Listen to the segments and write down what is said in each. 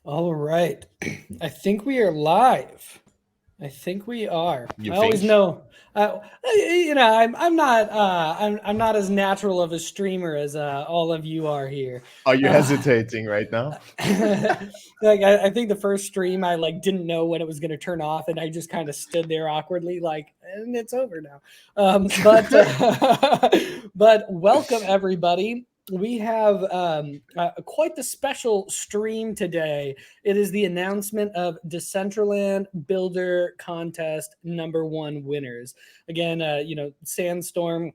All right. I think we are live. I think we are. You I always think? know, I'm not as natural of a streamer as all of you are here. Are you Uh, hesitating right now? I think the first stream I like didn't know when it was going to turn off, and I just kind of stood there awkwardly, like, and it's over now. But welcome everybody. We have quite the special stream today. It is the announcement of Decentraland Builder Contest #1 winners. Again, Sandstorm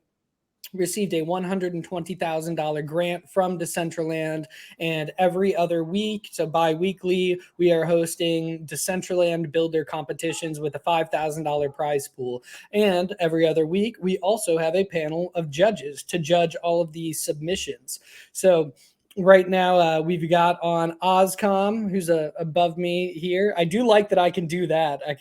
received a $120,000 grant from Decentraland, and every other week, so bi-weekly, we are hosting Decentraland builder competitions with a $5,000 prize pool. And every other week, we also have a panel of judges to judge all of the submissions. So right now we've got on Oscom, who's above me here. I do like that I can do that. I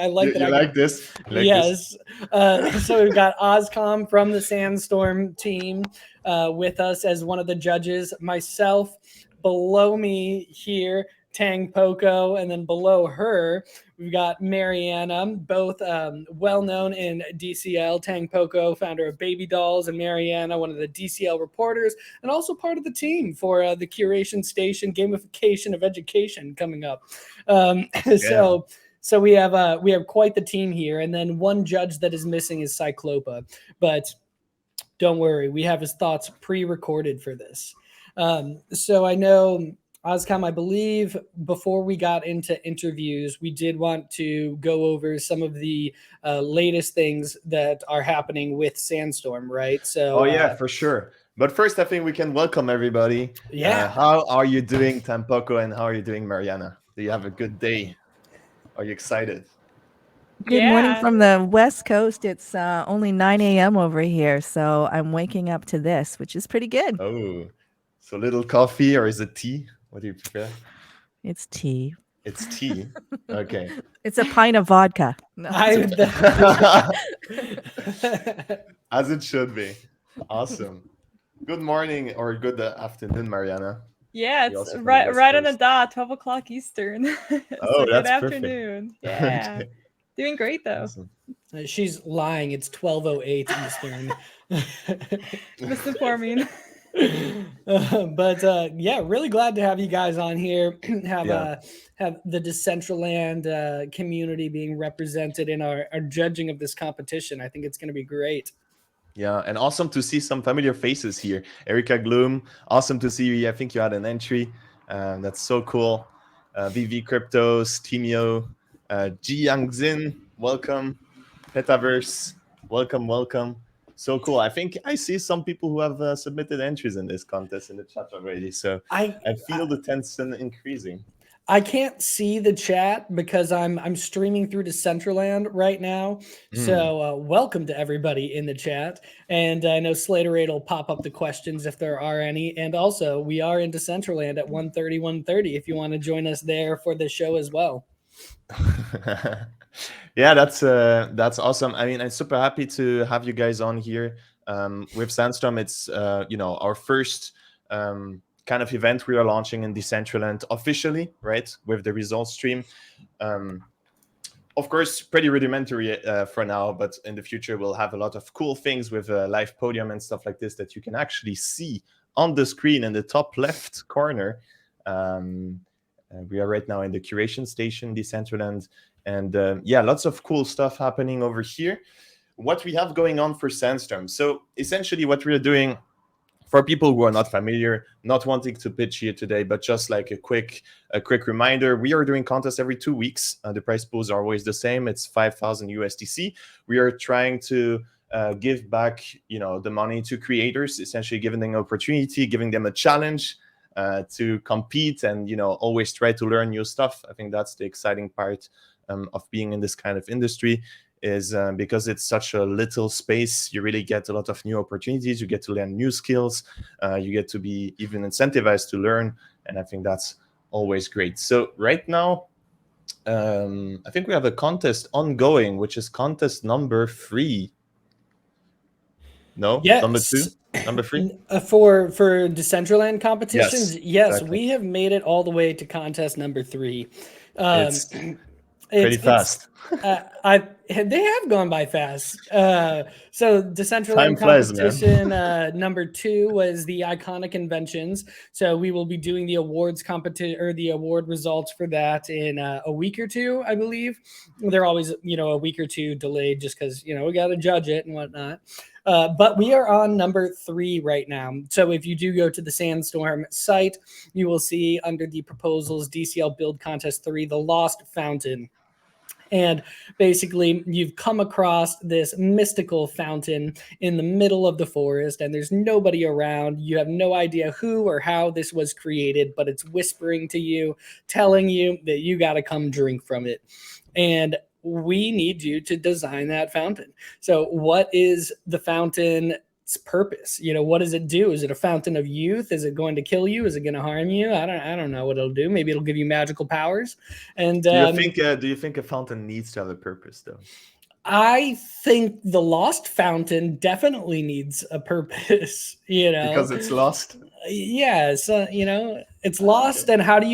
like that You I can. like this? You like this? Yes. So we've got Oscom from the Sandstorm team with us as one of the judges. Myself, below me here, Tangpoko, and then below her, we've got Mariana, both well known in DCL. Tangpoko, founder of Baby Dolls, and Mariana, one of the DCL reporters, and also part of the team for the Curation Station gamification of education coming up. Yeah. So we have quite the team here, and then one judge that is missing is Cyclopa, but don't worry, we have his thoughts pre-recorded for this. So I know Oscom, I believe before we got into interviews, we did want to go over some of the latest things that are happening with Sandstorm, right? Oh So yeah, for sure. But first, I think we can welcome everybody. yeah, How are you doing, Tampoko, and how are you doing, Mariana? Do you have a good day? Are you excited? Good morning Yeah. from the West Coast. It's only 9 a.m. over here, so I'm waking up to this, which is pretty good. Oh, so little coffee or is it tea? What do you prefer? It's tea. It's tea. Okay. It's a pint of vodka. No. As it should be. Awesome. Good morning or good afternoon, Mariana. Yeah, You're it's also from the right West right on the Coast. dot, 12 o'clock Eastern. Oh, So good that's perfect. afternoon. Yeah. Okay. Doing great though. Awesome. she's lying. It's 12:08 Eastern. Misinforming. But yeah, really glad to have you guys on here. Yeah. Have the Decentraland community being represented in our judging of this competition. I think it's going to be great. Yeah, and awesome to see some familiar faces here. Erica Gloom, awesome to see you. I think you had an entry. That's so cool. VV Cryptos, Timio, Ji Yangzin, welcome. Metaverse, welcome. So cool. I think I see some people who have submitted entries in this contest in the chat already. So I feel the tension increasing. I can't see the chat because I'm streaming through Decentraland right now. So welcome to everybody in the chat, and I know Slater8 will pop up the questions if there are any. And also, we are in Decentraland at 1:30 if you want to join us there for the show as well. Yeah, that's awesome. I mean, I'm super happy to have you guys on here with Sandstorm. It's our first kind of event we are launching in Decentraland officially, right, with the results stream. Of course, pretty rudimentary for now, but in the future we'll have a lot of cool things with a live podium and stuff like this that you can actually see on the screen in the top left corner. We are right now in the curation station, Decentraland, and yeah, lots of cool stuff happening over here. What we have going on for Sandstorm. So essentially what we're doing, for people who are not familiar, not wanting to pitch here today, but just like a quick reminder, we are doing contests every 2 weeks. The prize pools are always the same. It's 5,000 USDC. We are trying to give back, the money to creators, essentially giving them an opportunity, giving them a challenge to compete, and always try to learn new stuff. I think that's the exciting part of being in this kind of industry. Is because it's such a little space, you really get a lot of new opportunities, you get to learn new skills, you get to be even incentivized to learn, and I think that's always great. So right now, I think we have a contest ongoing, which is contest number 3. No? Yes. Number 2? Number 3? For Decentraland competitions, yes, exactly. we have made it all the way to contest number 3. It's pretty fast. They have gone by fast. So Decentraland Time flies, competition number 2 was the iconic inventions. So we will be doing the awards competition or the award results for that in a week or 2, I believe. They're always, a week or 2 delayed just because, we got to judge it and whatnot. But we are on number 3 right now. So if you do go to the Sandstorm site, you will see under the proposals DCL Build Contest 3, the Lost Fountain. And basically, you've come across this mystical fountain in the middle of the forest, and there's nobody around. You have no idea who or how this was created, but it's whispering to you, telling you that you got to come drink from it. And we need you to design that fountain. So what is the fountain's purpose? What does it do? Is it a fountain of youth? Is it going to kill you? Is it going to harm you? I don't know what it'll do. Maybe it'll give you magical powers. And do you think a fountain needs to have a purpose, though? I think the lost fountain definitely needs a purpose, because it's lost. Yeah, so it's lost. Okay. And how do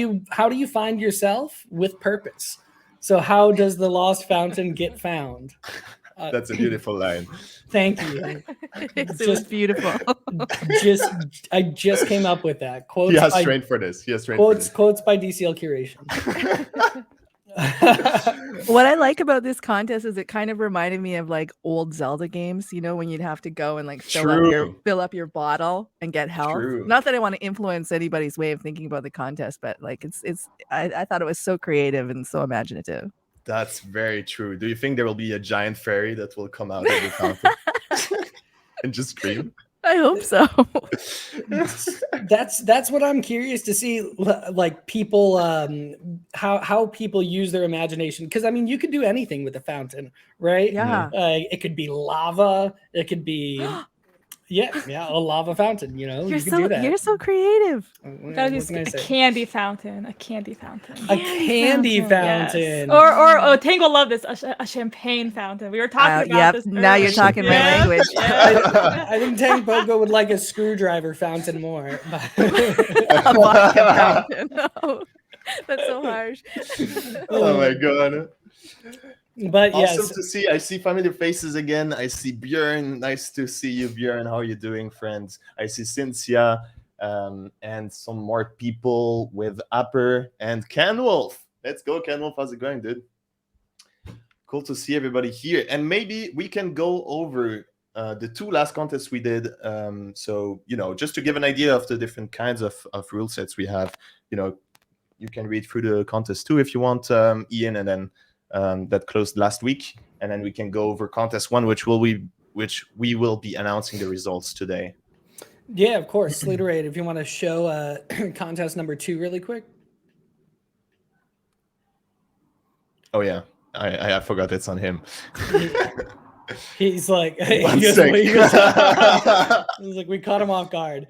you find yourself? With purpose. So how does the lost fountain get found? That's a beautiful line. Thank you. It was beautiful. I just came up with that. Quotes. He has trained for this. Quotes by Dcl.curations. What I like about this contest is it kind of reminded me of like old Zelda games, when you'd have to go and like fill up your bottle and get health. True. Not that I want to influence anybody's way of thinking about the contest, but like I thought it was so creative and so imaginative. That's very true. Do you think there will be a giant fairy that will come out of the fountain and just scream? I hope so. That's what I'm curious to see, like people, how people use their imagination. Because you could do anything with a fountain, right? Yeah. It could be lava. It could be. Yeah, a lava fountain, you can do that. You're so creative. A candy fountain. A candy fountain. A candy fountain. Yes. Or Tango loved this, a champagne fountain. We were talking about this earlier. Now you're talking my language. I think Tangpoko would like a screwdriver fountain more. A vodka fountain. No. That's so harsh. Oh my god. But awesome to see. I see familiar faces again. I see Björn. Nice to see you, Björn. How are you doing, friends? I see Cynthia and some more people with Upper and Kenwolf. Let's go, Kenwolf. How's it going, dude? Cool to see everybody here. And maybe we can go over the 2 last contests we did. So, just to give an idea of the different kinds of rule sets we have, you can read through the contest too if you want, Ian, and then that closed last week, and then we can go over contest 1, which we will be announcing the results today. Yeah, of course. Sleaterade, if you want to show contest number 2 really quick. Oh yeah, I forgot it's on him. He's like, he's like, we caught him off guard.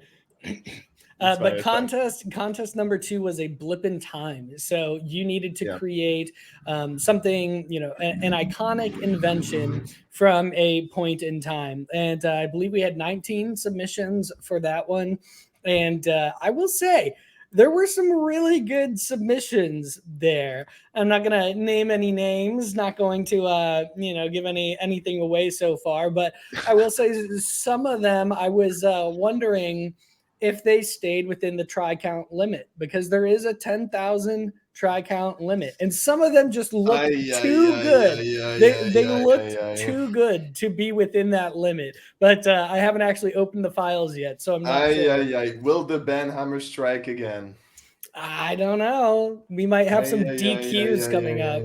But contest number 2 was a blip in time. So you needed to create something, an iconic invention from a point in time. And I believe we had 19 submissions for that one. And I will say, there were some really good submissions there. I'm not going to name any names, not going to, give anything away so far. But I will say some of them, I was wondering if they stayed within the try count limit, because there is a 10,000 try count limit, and some of them just looked too good. They looked too good to be within that limit, but I haven't actually opened the files yet, so I'm not sure. Will the ban hammer strike again? I don't know. We might have some DQs coming up.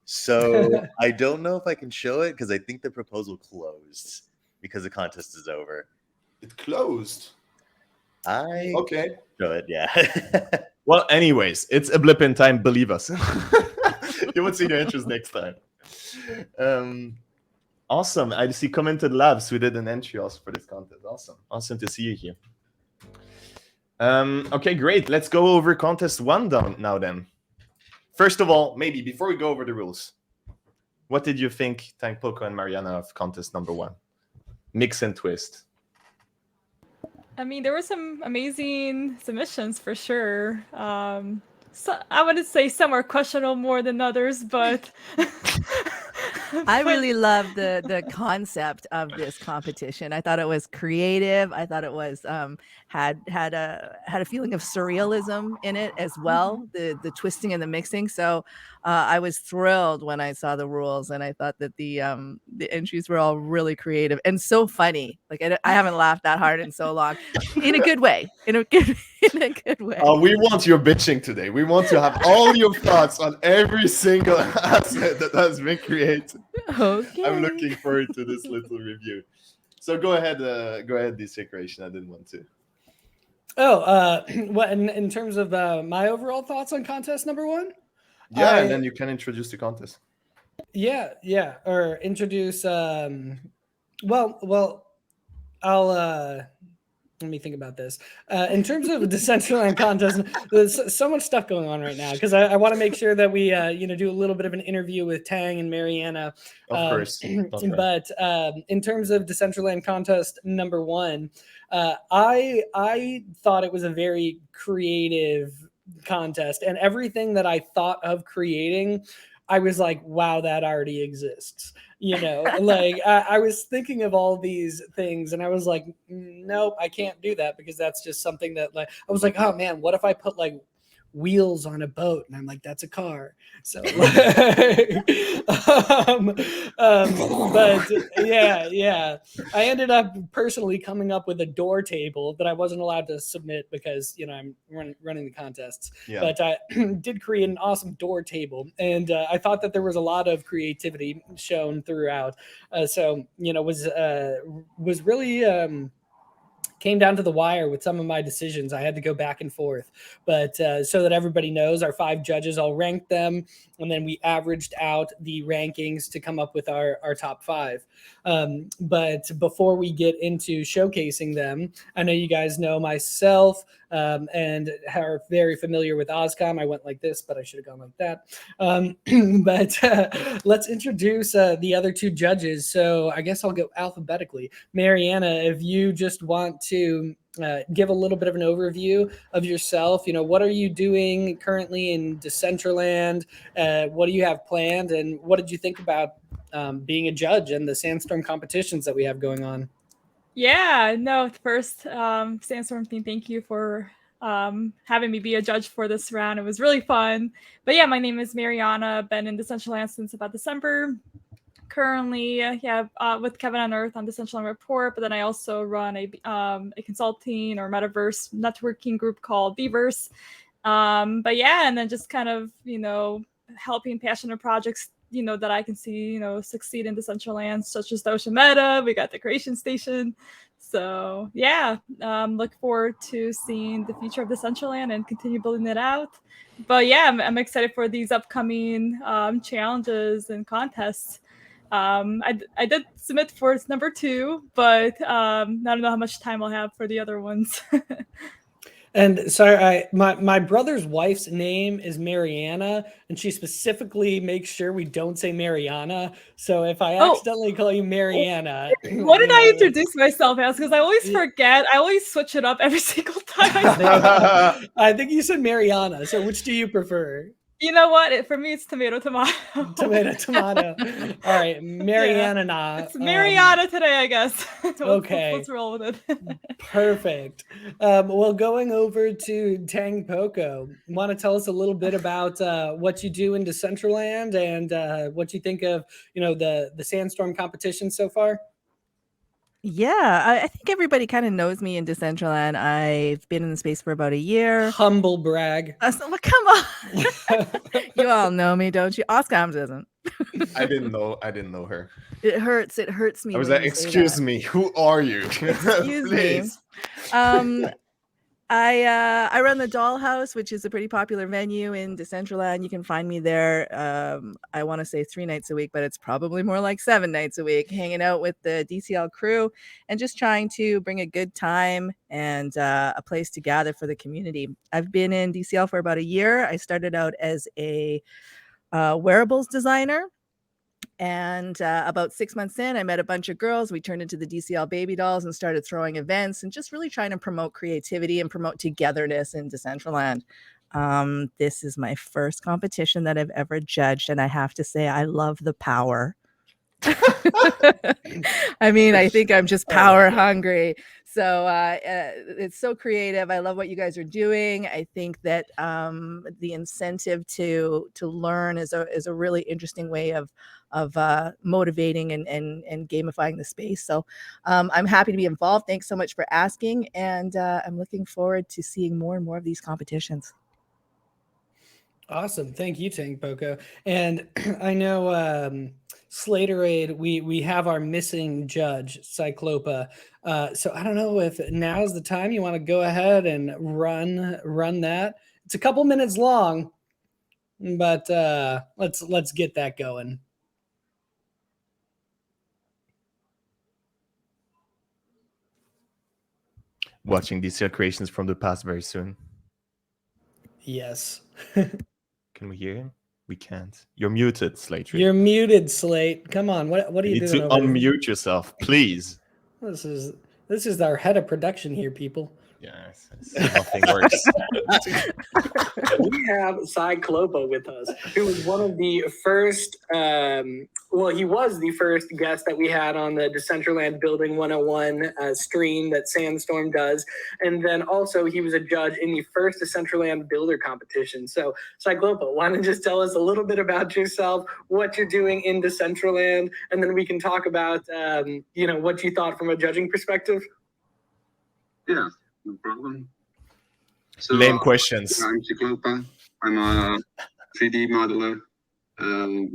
So I don't know if I can show it because I think the proposal closed because the contest is over. It closed. Okay. Show it, yeah. Well, anyways, it's a blip in time. Believe us. You will see the interest next time. Awesome. I see Commented Labs. We did an entry also for this contest. Awesome to see you here. Okay, great. Let's go over contest 1 now then. First of all, maybe before we go over the rules, what did you think, Tangpoko and Mariana, of contest number 1? Mix and twist. I mean, there were some amazing submissions for sure. So I wouldn't say some are questionable more than others, but I really love the concept of this competition. I thought it was creative. I thought it was had a feeling of surrealism in it as well. The twisting and the mixing. So I was thrilled when I saw the rules, and I thought that the entries were all really creative and so funny. Like I haven't laughed that hard in so long, in a good way. In a good way. We want your bitching today. We want to have all your thoughts on every single asset that has been created. Okay. I'm looking forward to this little review. So go ahead, Dcl.creation. I didn't want to. Oh, what in terms of my overall thoughts on contest number 1? Yeah, and then you can introduce the contest. Yeah, or introduce. Well, I'll. Let me think about this. In terms of Decentraland contest, there's so much stuff going on right now because I want to make sure that we do a little bit of an interview with Tang and Mariana. Of course. But in terms of Decentraland contest number 1, I thought it was a very creative contest, and everything that I thought of creating, I was like, wow, that already exists. Like I was thinking of all these things and I was like, nope, I can't do that because that's just something that, like, I was like, oh man, what if I put like wheels on a boat? And I'm like, that's a car. So but yeah, I ended up personally coming up with a door table that I wasn't allowed to submit because I'm running the contests. Yeah. But I did create an awesome door table, and I thought that there was a lot of creativity shown throughout. So was really came down to the wire with some of my decisions. I had to go back and forth, but so that everybody knows, our 5 judges, I'll rank them, and then we averaged out the rankings to come up with our top 5. But before we get into showcasing them, I know you guys know myself and are very familiar with Oscom. I went like this, but I should have gone like that. But let's introduce the other 2 judges. So I guess I'll go alphabetically. Mariana, if you just want to give a little bit of an overview of yourself, what are you doing currently in Decentraland? What do you have planned? And what did you think about being a judge and the Sandstorm competitions that we have going on? Yeah, no, first, Sandstorm team, thank you for having me be a judge for this round. It was really fun. But yeah, my name is Mariana. Been in Decentraland since about December. Currently, with Kevin on Earth on Decentraland Report, but then I also run a consulting or Metaverse networking group called Beverse. But yeah, and then just kind of, helping passionate projects that I can see, succeed in Decentraland, such as the Ocean Meta. We got the Creation Station. So yeah, look forward to seeing the future of Decentraland and continue building it out. But yeah, I'm excited for these upcoming challenges and contests. I did submit for number 2, but I don't know how much time I'll have for the other ones. And sorry, my brother's wife's name is Mariana, and she specifically makes sure we don't say Mariana. So if I accidentally call you Mariana, what did I introduce myself as? Because I always forget. I always switch it up every single time I say it. I think you said Mariana. So which do you prefer? You know what? For me, it's tomato. Tomato. All right, Mariana. Yeah. It's Mariana today, I guess. Okay. Let's roll with it. Perfect. Well, going over to Tangpoko, want to tell us a little bit about what you do in Decentraland and what you think of, the Sandstorm competition so far? Yeah, I think everybody kind of knows me in Decentraland. I've been in the space for about a year. Humble brag. Come on. You all know me, don't you? Oscom doesn't. I didn't know her. It hurts. It hurts me. I was like, excuse me, who are you? Excuse me. I run the Dollhouse, which is a pretty popular venue in Decentraland. You can find me there. I want to say 3 nights a week, but it's probably more like 7 nights a week, hanging out with the DCL crew and just trying to bring a good time and a place to gather for the community. I've been in DCL for about a year. I started out as a wearables designer. And about 6 months in, I met a bunch of girls. We turned into the DCL baby dolls and started throwing events and just really trying to promote creativity and promote togetherness in Decentraland. This is my first competition that I've ever judged, and I have to say I love the power. I mean, I think I'm just power hungry. So it's so creative. I love what you guys are doing. I think that the incentive to learn is a really interesting way of motivating and gamifying the space. So I'm happy to be involved. Thanks so much for asking, and I'm looking forward to seeing more and more of these competitions. Awesome. Thank you, Tangpoko. And I know Slaterade, we have our missing judge, Cyclopa. So I don't know if now's the time you want to go ahead and run that. It's a couple minutes long, but let's get that going. Watching Dcl.curations from the past very soon. Yes. Can we hear him? We can't. You're muted, Slate. You're muted, Slate. Come on. What are you doing? You need to unmute yourself, please. This is our head of production here, people. Yes, nothing works. We have Cyclopa with us, who was one of the first, he was the first guest that we had on the Decentraland Building 101 stream that Sandstorm does. And then also he was a judge in the first Decentraland Builder competition. So Cyclopa, why don't you just tell us a little bit about yourself, what you're doing in Decentraland, and then we can talk about, what you thought from a judging perspective. Yeah. No problem. So, Lame questions. I'm Cyclopa. I'm a 3D modeler,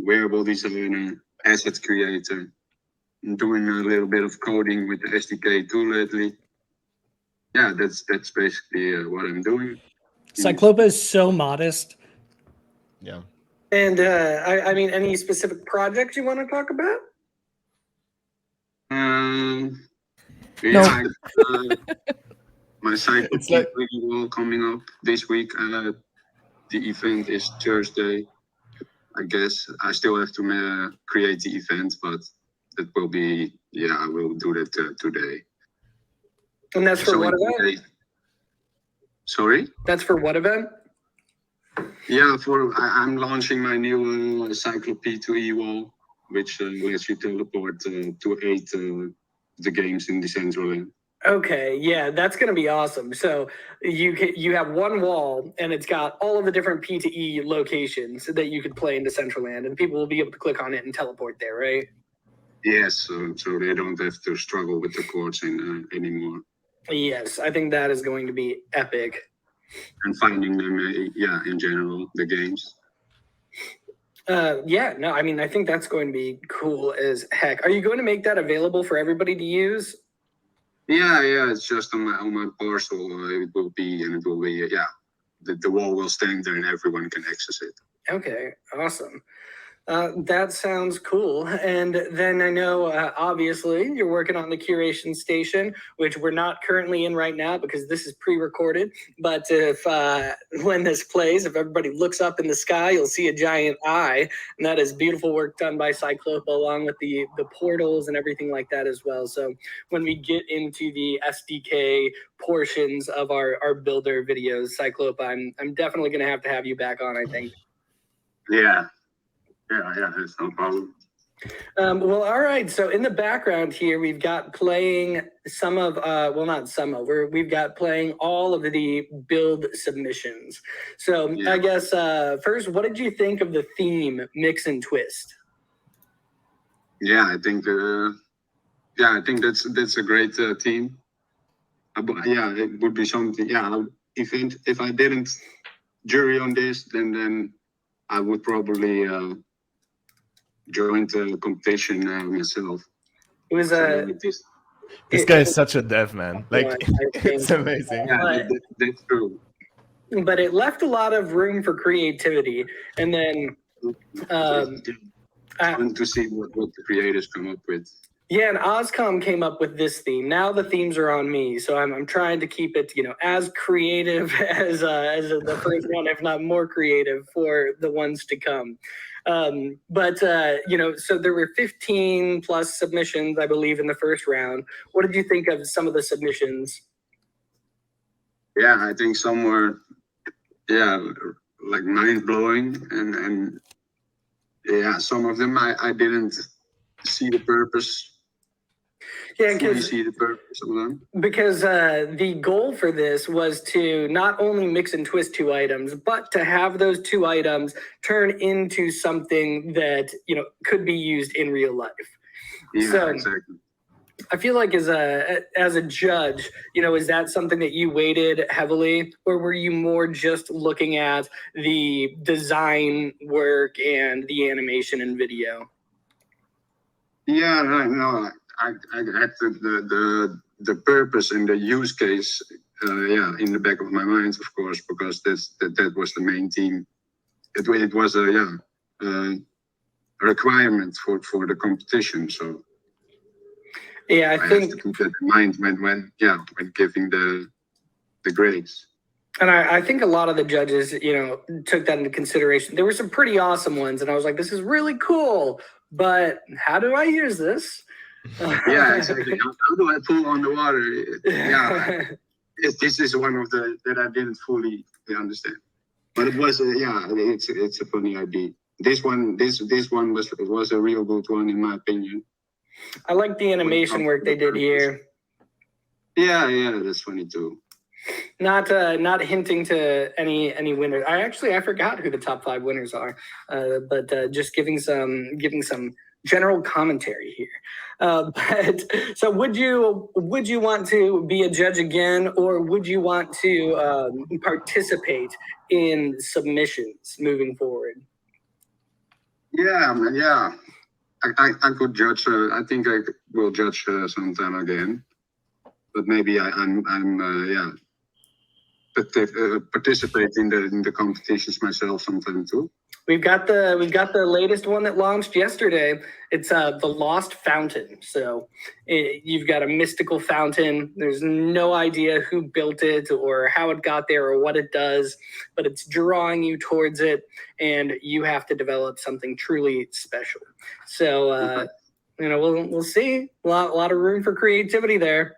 wearable designer, asset creator. I'm doing a little bit of coding with the SDK tool lately. Yeah, that's basically what I'm doing. Cyclopa is so modest. Yeah. And I mean, any specific projects you want to talk about? Yeah. My cycle wall coming up this week. The event is Thursday. I guess I still have to create the event, but it will be, I will do that today. And that's for what event? Sorry? That's for what event? Yeah, I'm launching my new Cyclo P2E wall, which lets you teleport to 8 the games in Decentraland. Okay, yeah, that's going to be awesome. So you have one wall, and it's got all of the different P2E locations that you could play in Decentraland, and people will be able to click on it and teleport there, right? Yes, so they don't have to struggle with the courts anymore. Yes, I think that is going to be epic. And finding them, in general, the games. I mean, I think that's going to be cool as heck. Are you going to make that available for everybody to use? Yeah, it's just on my parcel. It will be, the wall will stand there and everyone can access it. Okay, awesome. That sounds cool. And then I know, obviously, you're working on the curation station, which we're not currently in right now because this is pre-recorded. But if when this plays, if everybody looks up in the sky, you'll see a giant eye. And that is beautiful work done by Cyclopa, along with the portals and everything like that as well. So when we get into the SDK portions of our builder videos, Cyclopa, I'm definitely going to have you back on, I think. Yeah. Yeah, that's no problem. Well, all right. So in the background here, we've got playing some of, we've got playing all of the build submissions. So I guess first, what did you think of the theme, Mix and Twist? Yeah, I think that's a great theme. It would be something. Yeah, if I didn't jury on this, then I would probably join the competition myself. It was this guy is such a dev, man. Like, it's amazing. Yeah, that's true. But it left a lot of room for creativity, and then fun to see what the creators come up with. Yeah, and Oscom came up with this theme. Now the themes are on me, so I'm trying to keep it, as creative as the first one, if not more creative for the ones to come. But so there were 15 plus submissions, I believe, in the first round. What did you think of some of the submissions? Yeah, I think some were, like mind blowing, and yeah, some of them I didn't see the purpose. Yeah, Fully see the purpose of them. because the goal for this was to not only mix and twist two items, but to have those two items turn into something that could be used in real life. Yeah, So, exactly. I feel like as a judge, is that something that you weighted heavily, or were you more just looking at the design work and the animation and video? Yeah, right. No, I had the purpose and the use case, in the back of my mind, of course, because that was the main theme. It was a requirement for the competition. So yeah, I think have to keep that in mind when giving the grades. And I think a lot of the judges, took that into consideration. There were some pretty awesome ones, and I was like, this is really cool, but how do I use this? Yeah, exactly. How do I pull on the water? Yeah, this is one of the that I didn't fully understand. But it was, it's a funny idea. This one was a real good one, in my opinion. I like the animation work they did here. Yeah, that's funny too. Not hinting to any winners. I forgot who the top 5 winners are, but just giving some general commentary here. But so would you want to be a judge again, or would you want to participate in submissions moving forward? Yeah. I could judge. I think I will judge sometime again, but maybe I'm participate in the competitions myself sometime too. We've got the latest one that launched yesterday. It's the Lost Fountain. So you've got a mystical fountain. There's no idea who built it or how it got there or what it does, but it's drawing you towards it, and you have to develop something truly special. So we'll see. A lot of room for creativity there.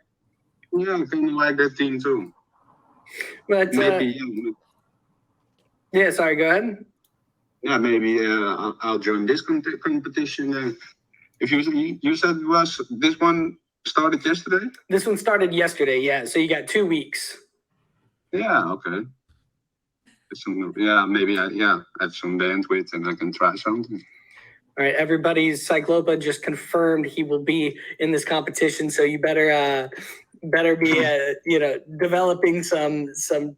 Yeah, I kind of like that theme too. But maybe. Yeah, sorry. Go ahead. Yeah, maybe I'll join this competition. If you said this one started yesterday? This one started yesterday, yeah. So you got 2 weeks. Yeah, okay. Maybe I have some bandwidth and I can try something. All right, everybody's Cyclopa just confirmed he will be in this competition, so you better be developing some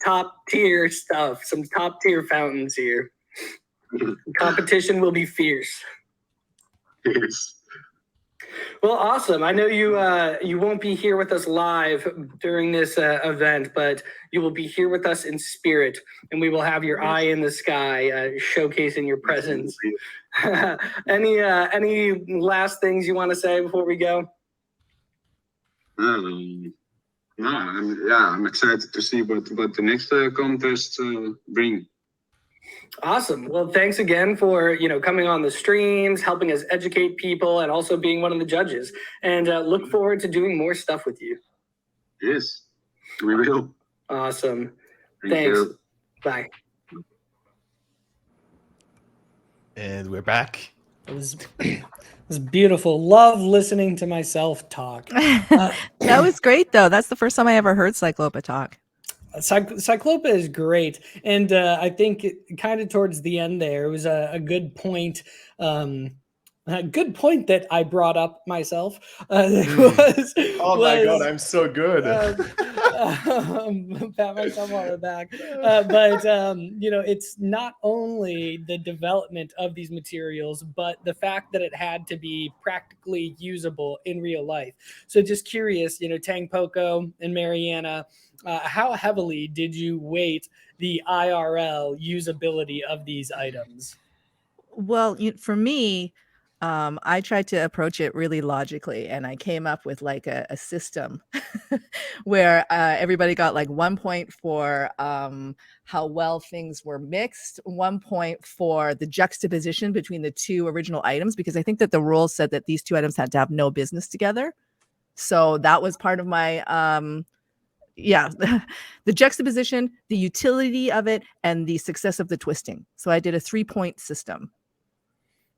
top tier stuff, some top tier fountains here. Competition will be fierce. Yes. Well, awesome. I know you won't be here with us live during this event, but you will be here with us in spirit, and we will have your eye in the sky, showcasing your presence. Any last things you want to say before we go? No, I'm excited to see what the next contest bring. Awesome. Well, thanks again for coming on the streams, helping us educate people, and also being one of the judges. And look forward to doing more stuff with you. Yes, we will. Awesome. Thanks. You. Bye. And we're back. It was beautiful. Love listening to myself talk. That was great, though. That's the first time I ever heard Cyclopa talk. Cyclopa is great, and I think kind of towards the end there, it was a good point. A good point that I brought up myself. My God, I'm so good. Pat myself on the back. But it's not only the development of these materials, but the fact that it had to be practically usable in real life. So just curious, Tangpoko and Mariana, how heavily did you weight the IRL usability of these items? Well, for me, I tried to approach it really logically, and I came up with like a system where everybody got like 1 point for how well things were mixed, 1 point for the juxtaposition between the two original items, because I think that the rules said that these two items had to have no business together. So that was part of my the juxtaposition, the utility of it, and the success of the twisting. So I did a 3-point system.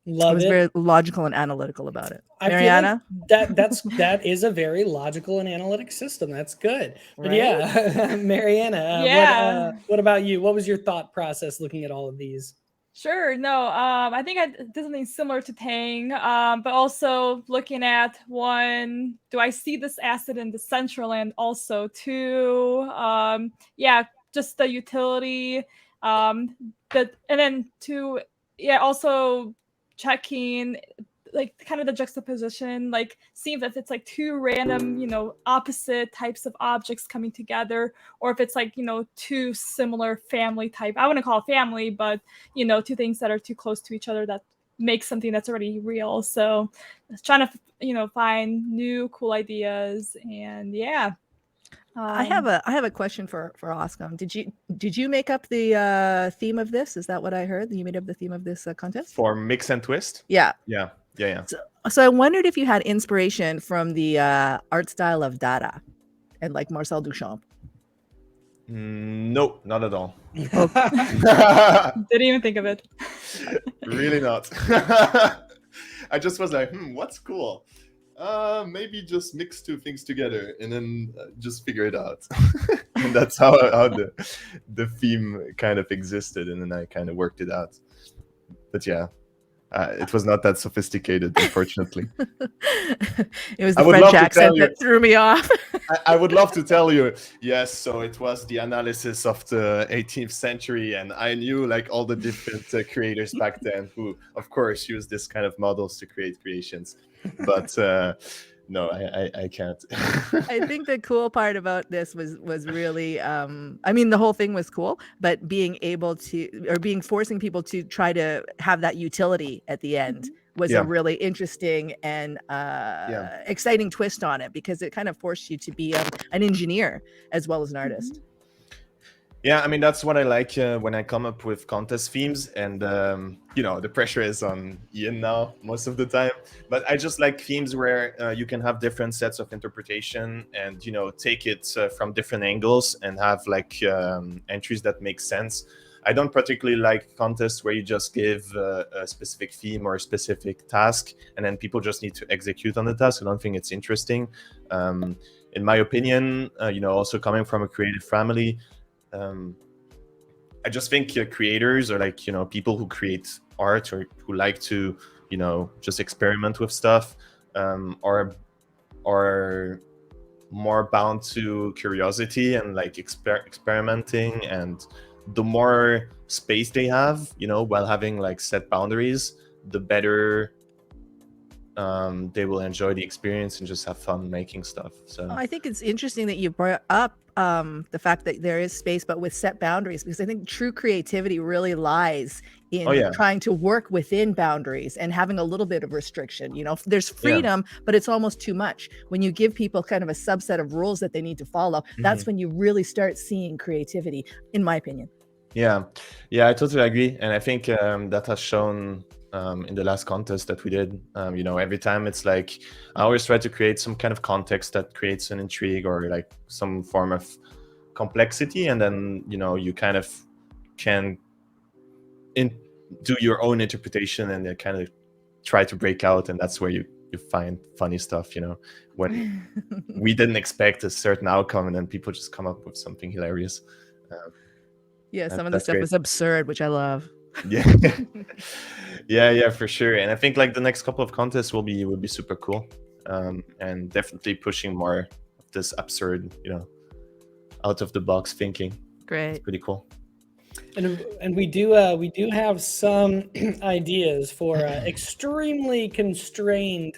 I Love was it. very logical and analytical about it. I feel Mariana? like that is a very logical and analytic system. That's good. But Right? yeah, Mariana, Yeah. what about you? What was your thought process looking at all of these? Sure. No, I think I did something similar to Tang, but also looking at one, do I see this asset in Decentraland also? Two, yeah, just the utility, and then two, yeah, also checking like kind of the juxtaposition, like seeing if it's like two random, opposite types of objects coming together, or if it's like, two similar family type. I wouldn't call it family, but two things that are too close to each other that make something that's already real. So trying to, find new cool ideas, and yeah. I have a question for Oscom. Did you make up the theme of this? Is that what I heard? You made up the theme of this contest? For mix and twist? Yeah. Yeah. So I wondered if you had inspiration from the art style of Dada and like Marcel Duchamp. No, not at all. Didn't even think of it. Really not. I just was like, what's cool? Maybe just mix two things together and then just figure it out. And that's how the theme kind of existed, and then I kind of worked it out. But yeah, it was not that sophisticated, unfortunately. It was the French accent that threw me off. I would love to tell you, yes, so it was the analysis of the 18th century, and I knew like all the different creators back then who, of course, used this kind of models to create creations. But no, I can't. I think the cool part about this was really, I mean, the whole thing was cool, but being able to, or forcing people to try to have that utility at the end was a really interesting and exciting twist on it, because it kind of forced you to be an engineer as well as an artist. Yeah, I mean, that's what I like when I come up with contest themes, and the pressure is on Ian now most of the time, but I just like themes where you can have different sets of interpretation and take it from different angles and have like entries that make sense. I don't particularly like contests where you just give a specific theme or a specific task and then people just need to execute on the task. I don't think it's interesting. In my opinion, also coming from a creative family, I just think creators, or like people who create art or who like to just experiment with stuff, are more bound to curiosity and like experimenting, and the more space they have while having like set boundaries, the better they will enjoy the experience and just have fun making stuff. So I think it's interesting that you brought up the fact that there is space, but with set boundaries, because I think true creativity really lies in trying to work within boundaries and having a little bit of restriction. There's freedom, but it's almost too much. When you give people kind of a subset of rules that they need to follow, that's when you really start seeing creativity, in my opinion. Yeah, I totally agree. And I think that has shown in the last contest that we did. Every time it's like I always try to create some kind of context that creates an intrigue or like some form of complexity, and then you kind of can do your own interpretation and kind of try to break out, and that's where you find funny stuff. When we didn't expect a certain outcome, and then people just come up with something hilarious. Some of the stuff was absurd, which I love. Yeah, for sure. And I think like the next couple of contests will be super cool, and definitely pushing more of this absurd, out of the box thinking. Great. It's pretty cool. And we do have some ideas for extremely constrained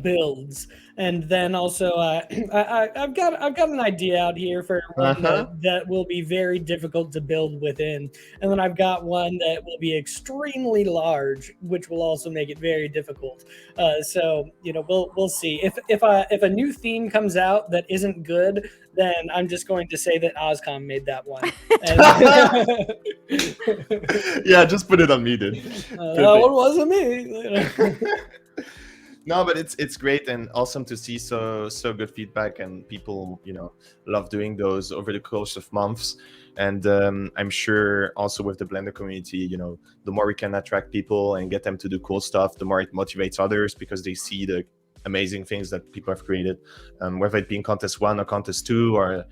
builds. And then also, I've got an idea out here for one that will be very difficult to build within, and then I've got one that will be extremely large, which will also make it very difficult. So we'll see. If a new theme comes out that isn't good, then I'm just going to say that Oscom made that one. Yeah, just put it on me, dude. That one wasn't me. No, but it's great and awesome to see so good feedback, and people love doing those over the course of months. And I'm sure also with the Blender community, the more we can attract people and get them to do cool stuff, the more it motivates others, because they see the amazing things that people have created, whether it be in contest 1 or contest 2, or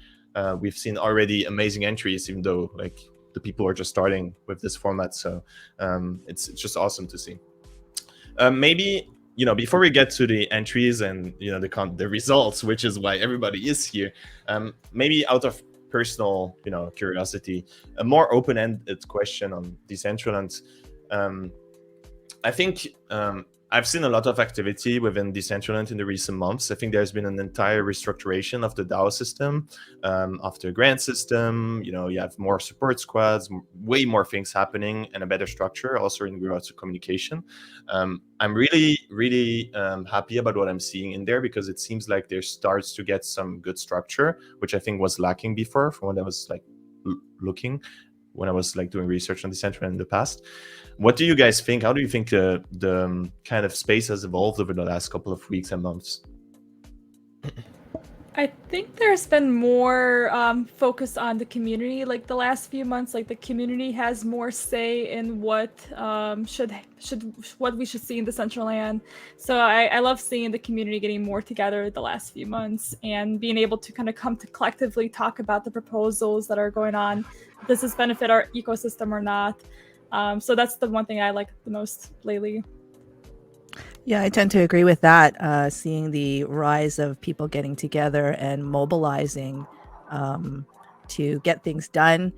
we've seen already amazing entries, even though like the people are just starting with this format. So it's just awesome to see. Maybe before we get to the entries and the results, which is why everybody is here, maybe out of personal curiosity, a more open-ended question on Decentraland. I think I've seen a lot of activity within Decentraland in the recent months. I think there's been an entire restructuration of the DAO system, of the grant system. You have more support squads, way more things happening, and a better structure also in regards to communication. I'm really, really happy about what I'm seeing in there, because it seems like there starts to get some good structure, which I think was lacking before from when I was like when I was like doing research on Decentraland in the past. What do you guys think? How do you think the kind of space has evolved over the last couple of weeks and months? I think there's been more focus on the community, like the last few months. Like the community has more say in what what we should see in Decentraland. So I love seeing the community getting more together the last few months and being able to kind of come to collectively talk about the proposals that are going on. Does this benefit our ecosystem or not? So that's the one thing I like the most lately. Yeah, I tend to agree with that. Seeing the rise of people getting together and mobilizing to get things done,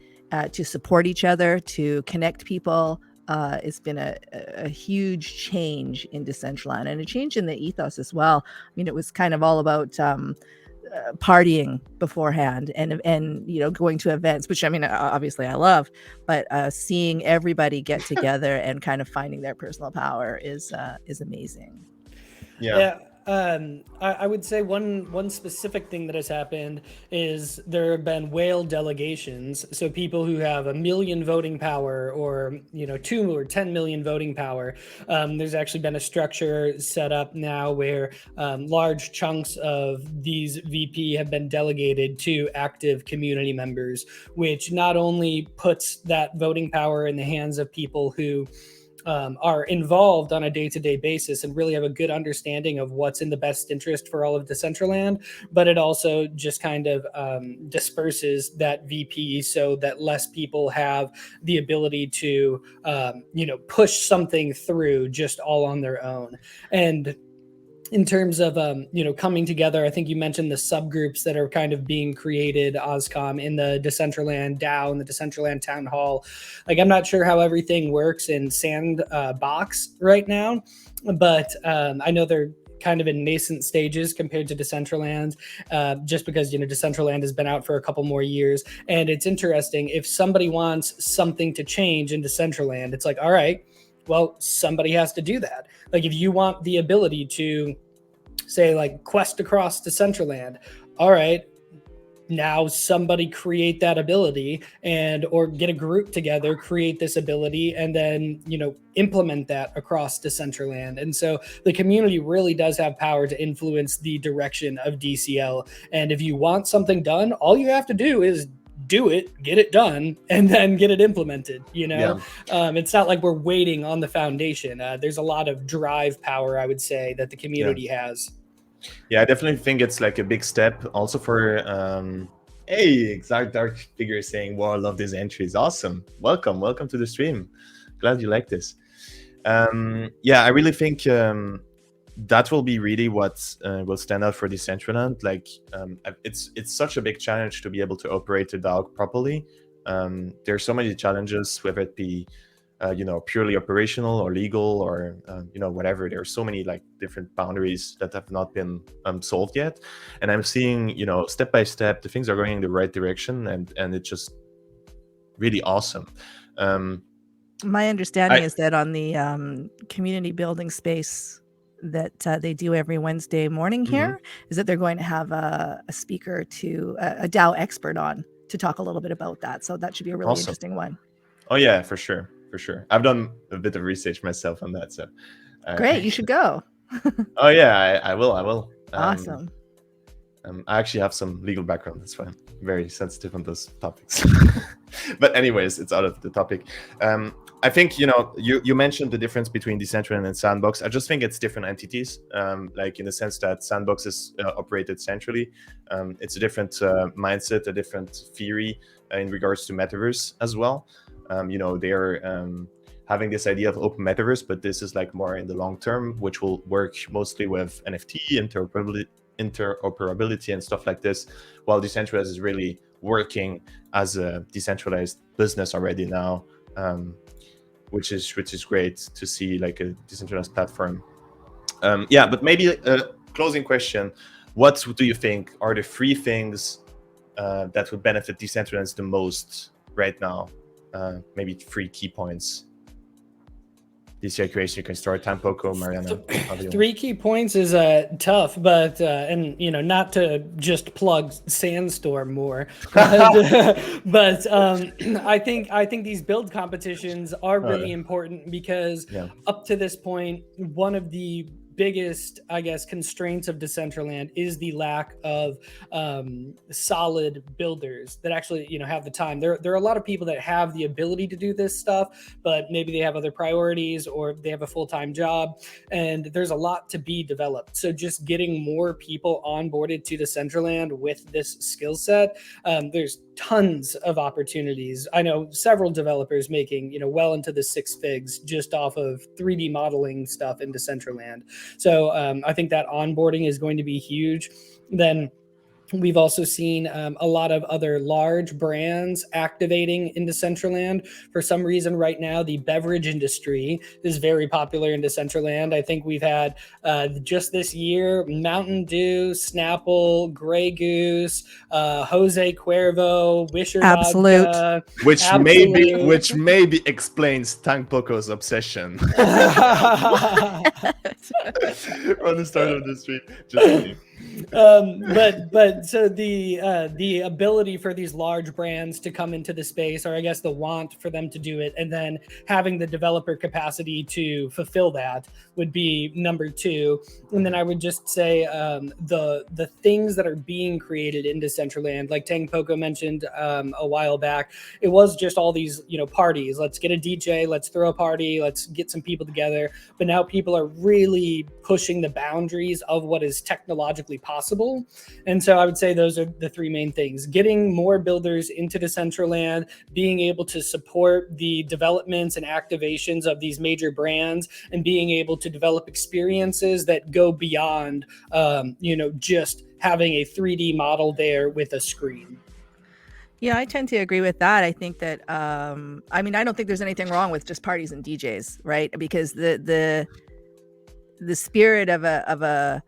to support each other, to connect people. It's been a huge change in Decentraland, and a change in the ethos as well. I mean, it was kind of all about partying beforehand and going to events, which I mean obviously I love, but seeing everybody get together and kind of finding their personal power is amazing. Yeah. I would say one specific thing that has happened is there have been whale delegations. So people who have 1 million voting power, or 2 or 10 million voting power. There's actually been a structure set up now where large chunks of these VP have been delegated to active community members, which not only puts that voting power in the hands of people who are involved on a day-to-day basis and really have a good understanding of what's in the best interest for all of Decentraland, but it also just kind of disperses that VP so that less people have the ability to push something through just all on their own. And in terms of coming together, I think you mentioned the subgroups that are kind of being created, Oscom, in the Decentraland DAO and the Decentraland Town Hall. Like, I'm not sure how everything works in Sandbox right now, but I know they're kind of in nascent stages compared to Decentraland, just because Decentraland has been out for a couple more years. And it's interesting, if somebody wants something to change in Decentraland, it's like, all right, well, somebody has to do that. Like, if you want the ability to say, like, quest across Decentraland, all right, now somebody create that ability, or get a group together, create this ability, and then implement that across Decentraland. And so the community really does have power to influence the direction of DCL. And if you want something done, all you have to do is do it, get it done, and then get it implemented. Yeah. It's not like we're waiting on the foundation. There's a lot of drive power, I would say, that the community has. Yeah, I definitely think it's like a big step also for hey, Exact Dark Figure saying, wow, I love these entries. Awesome. Welcome to the stream. Glad you like this. Yeah, I really think that will be really what will stand out for Decentraland. Like, it's such a big challenge to be able to operate a DAO properly. There's so many challenges, whether it be purely operational or legal or whatever. There are so many like different boundaries that have not been solved yet, and I'm seeing step by step the things are going in the right direction, and it's just really awesome. My understanding is that on the community building space that they do every Wednesday morning here, is that they're going to have a speaker a DAO expert on to talk a little bit about that. So that should be a really interesting one. Oh yeah, for sure. I've done a bit of research myself on that. So great, you should go. Oh yeah, I will. Awesome. I actually have some legal background. That's why I'm very sensitive on those topics. But anyways, it's out of the topic. I think you mentioned the difference between Decentraland and Sandbox. I just think it's different entities, like in the sense that Sandbox is operated centrally. It's a different mindset, a different theory in regards to Metaverse as well. They are having this idea of open Metaverse, but this is like more in the long term, which will work mostly with NFT interoperability and stuff like this, while Decentraland is really working as a decentralized business already now, which is great to see, like a decentralized platform. But maybe a closing question: what do you think are the 3 things that would benefit Decentraland the most right now? Maybe 3 key points. Dcl.curations, you can start. Tangpoko, Mariana. 3 key points is tough, but and not to just plug Sandstorm more, but I think these build competitions are really important because up to this point, one of the biggest, I guess, constraints of Decentraland is the lack of solid builders that actually, have the time. There are a lot of people that have the ability to do this stuff, but maybe they have other priorities or they have a full-time job, and there's a lot to be developed. So just getting more people onboarded to Decentraland with this skill set, there's tons of opportunities. I know several developers making, well into the 6 figs just off of 3D modeling stuff in Decentraland. So I think that onboarding is going to be huge. Then we've also seen a lot of other large brands activating in Decentraland. For some reason right now, the beverage industry is very popular in Decentraland. I think we've had just this year, Mountain Dew, Snapple, Grey Goose, Jose Cuervo, Wisher Absolute. Vodka, which Absolute. maybe explains Tangpoko's obsession. On the start of the stream. Just kidding. But so the ability for these large brands to come into the space, or I guess the want for them to do it, and then having the developer capacity to fulfill that would be number 2. And then I would just say the things that are being created in Decentraland, like Tangpoko mentioned a while back, it was just all these parties. Let's get a DJ, let's throw a party, let's get some people together. But now people are really pushing the boundaries of what is technologically possible. And so I would say those are the 3 main things: getting more builders into Decentraland, being able to support the developments and activations of these major brands, and being able to develop experiences that go beyond just having a 3D model there with a screen. Yeah, I tend to agree with that. I think that I don't think there's anything wrong with just parties and DJs, right? Because the spirit of a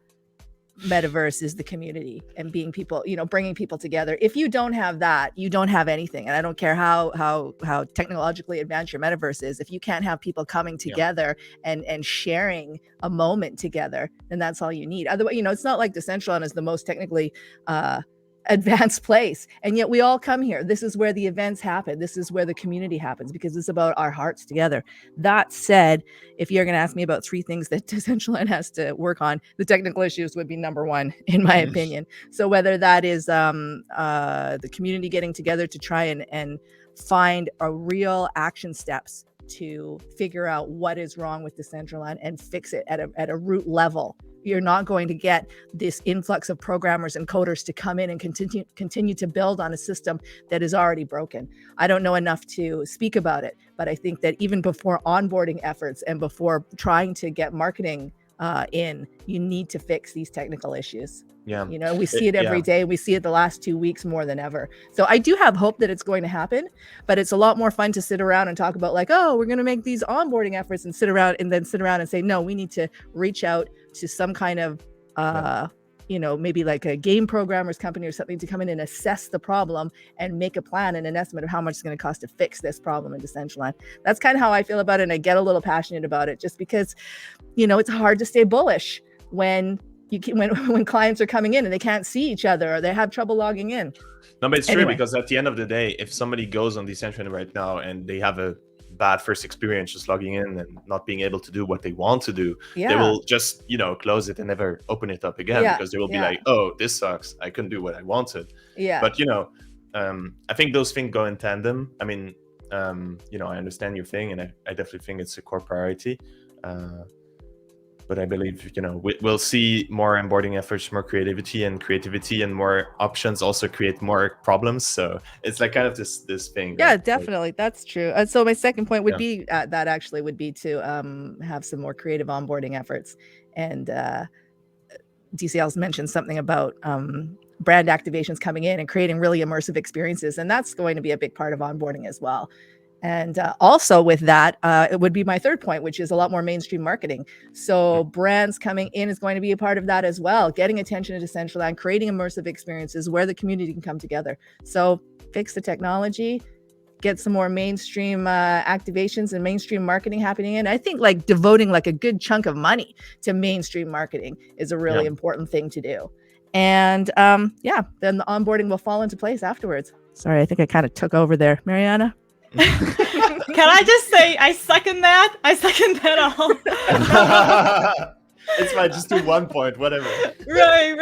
metaverse is the community and being people, bringing people together. If you don't have that, you don't have anything. And I don't care how technologically advanced your metaverse is. If you can't have people coming together and sharing a moment together, then that's all you need. Otherwise, it's not like Decentraland is the most technically advanced place, and yet we all come here. This is where the events happen. This is where the community happens, because it's about our hearts together. That said, if you're going to ask me about 3 things that Decentraland has to work on, the technical issues would be number 1 in my opinion. So whether that is the community getting together to try and find a real action steps to figure out what is wrong with Decentraland and fix it at a root level. You're not going to get this influx of programmers and coders to come in and continue to build on a system that is already broken. I don't know enough to speak about it, but I think that even before onboarding efforts and before trying to get marketing you need to fix these technical issues. Yeah. You know, we see it every day. We see it the last 2 weeks more than ever. So I do have hope that it's going to happen, but it's a lot more fun to sit around and talk about like, oh, we're going to make these onboarding efforts and sit around and say, no, we need to reach out to some kind of, you know, maybe like a game programmer's company or something to come in and assess the problem and make a plan and an estimate of how much it's going to cost to fix this problem in Decentraland. That's kind of how I feel about it. And I get a little passionate about it just because, you know, it's hard to stay bullish when clients are coming in and they can't see each other or they have trouble logging in. No, but it's true, because at the end of the day, if somebody goes on Decentraland right now and they have a bad first experience just logging in and not being able to do what they want to do, they will just, you know, close it and never open it up again, because they will be like, oh, this sucks, I couldn't do what I wanted. But you know, I think those things go in tandem. I mean, you know, I understand your thing, and I definitely think it's a core priority. But I believe, you know, we'll see more onboarding efforts, more creativity, and more options also create more problems. So it's like kind of this thing. Yeah, right? definitely. That's true. So my second point would be to have some more creative onboarding efforts. And DCL's mentioned something about brand activations coming in and creating really immersive experiences. And that's going to be a big part of onboarding as well. And also with that, it would be my third point, which is a lot more mainstream marketing. So brands coming in is going to be a part of that as well, getting attention to Decentraland, creating immersive experiences where the community can come together. So fix the technology, get some more mainstream activations and mainstream marketing happening. And I think like devoting like a good chunk of money to mainstream marketing is a really important thing to do. And then the onboarding will fall into place afterwards. Sorry, I think I kind of took over there. Mariana? Can I just say I second that? I second that all. It's fine, just do 1 point, whatever. Right.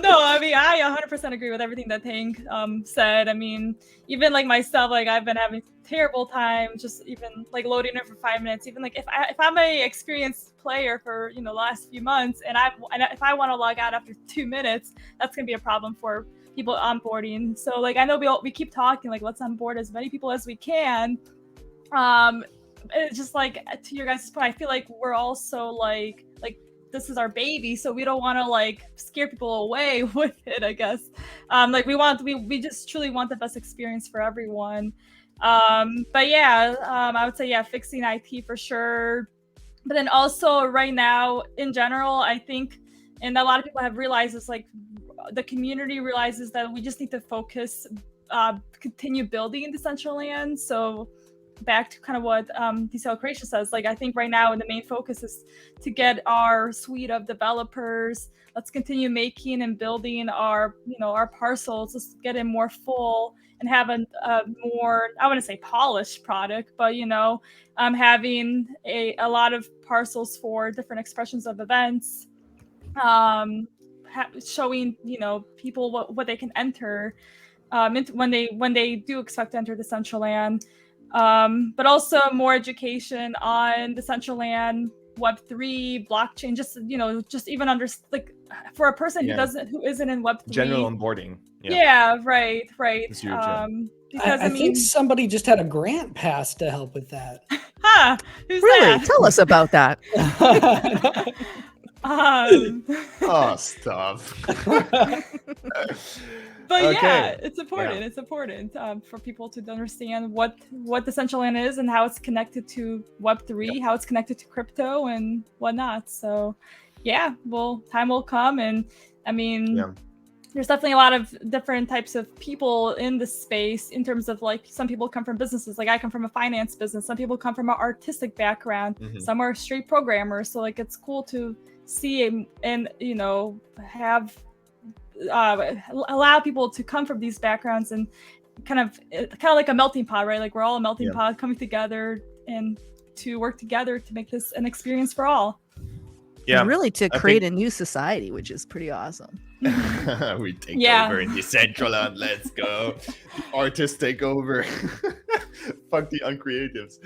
No, I mean, I 100% agree with everything that Tank said. I mean, even like myself, like I've been having terrible time just even like loading it for 5 minutes. Even like if I'm a experienced player for, you know, the last few months, and if I want to log out after 2 minutes, that's gonna be a problem for people onboarding. So like I know we keep talking like let's onboard as many people as we can. It's just like to your guys' point, I feel like we're also like this is our baby, so we don't want to like scare people away with it, I guess. Like we just truly want the best experience for everyone. But yeah, I would say fixing IT for sure. But then also right now in general, I think, and a lot of people have realized this, like the community realizes that we just need to focus, continue building in Decentraland. So back to kind of what Dcl.curations says, like I think right now the main focus is to get our suite of developers. Let's continue making and building our, you know, our parcels. Let's get it more full and have a more, I wouldn't say polished product, but you know, having a lot of parcels for different expressions of events. Showing, you know, people what they can enter when they do expect to enter Decentraland, but also more education on Decentraland, Web3, blockchain, just, you know, just even like for a person who isn't in Web3. General onboarding. Right. It's huge, because I think somebody just had a grant passed to help with that. Who's really? that? Tell us about that. Oh, stop. But yeah, it's important. It's important for people to understand what Decentraland is and how it's connected to Web3, how it's connected to crypto and whatnot. So yeah, well, time will come. And I mean, there's definitely a lot of different types of people in the space in terms of like some people come from businesses. Like I come from a finance business. Some people come from an artistic background. Some are straight programmers. So like it's cool to see and you know have allow people to come from these backgrounds and kind of like a melting pot, right? Like we're all a melting pot coming together and to work together to make this an experience for all. And really to create a new society, which is pretty awesome. We take over in Decentraland. Let's go. The artists take over. Fuck the uncreatives.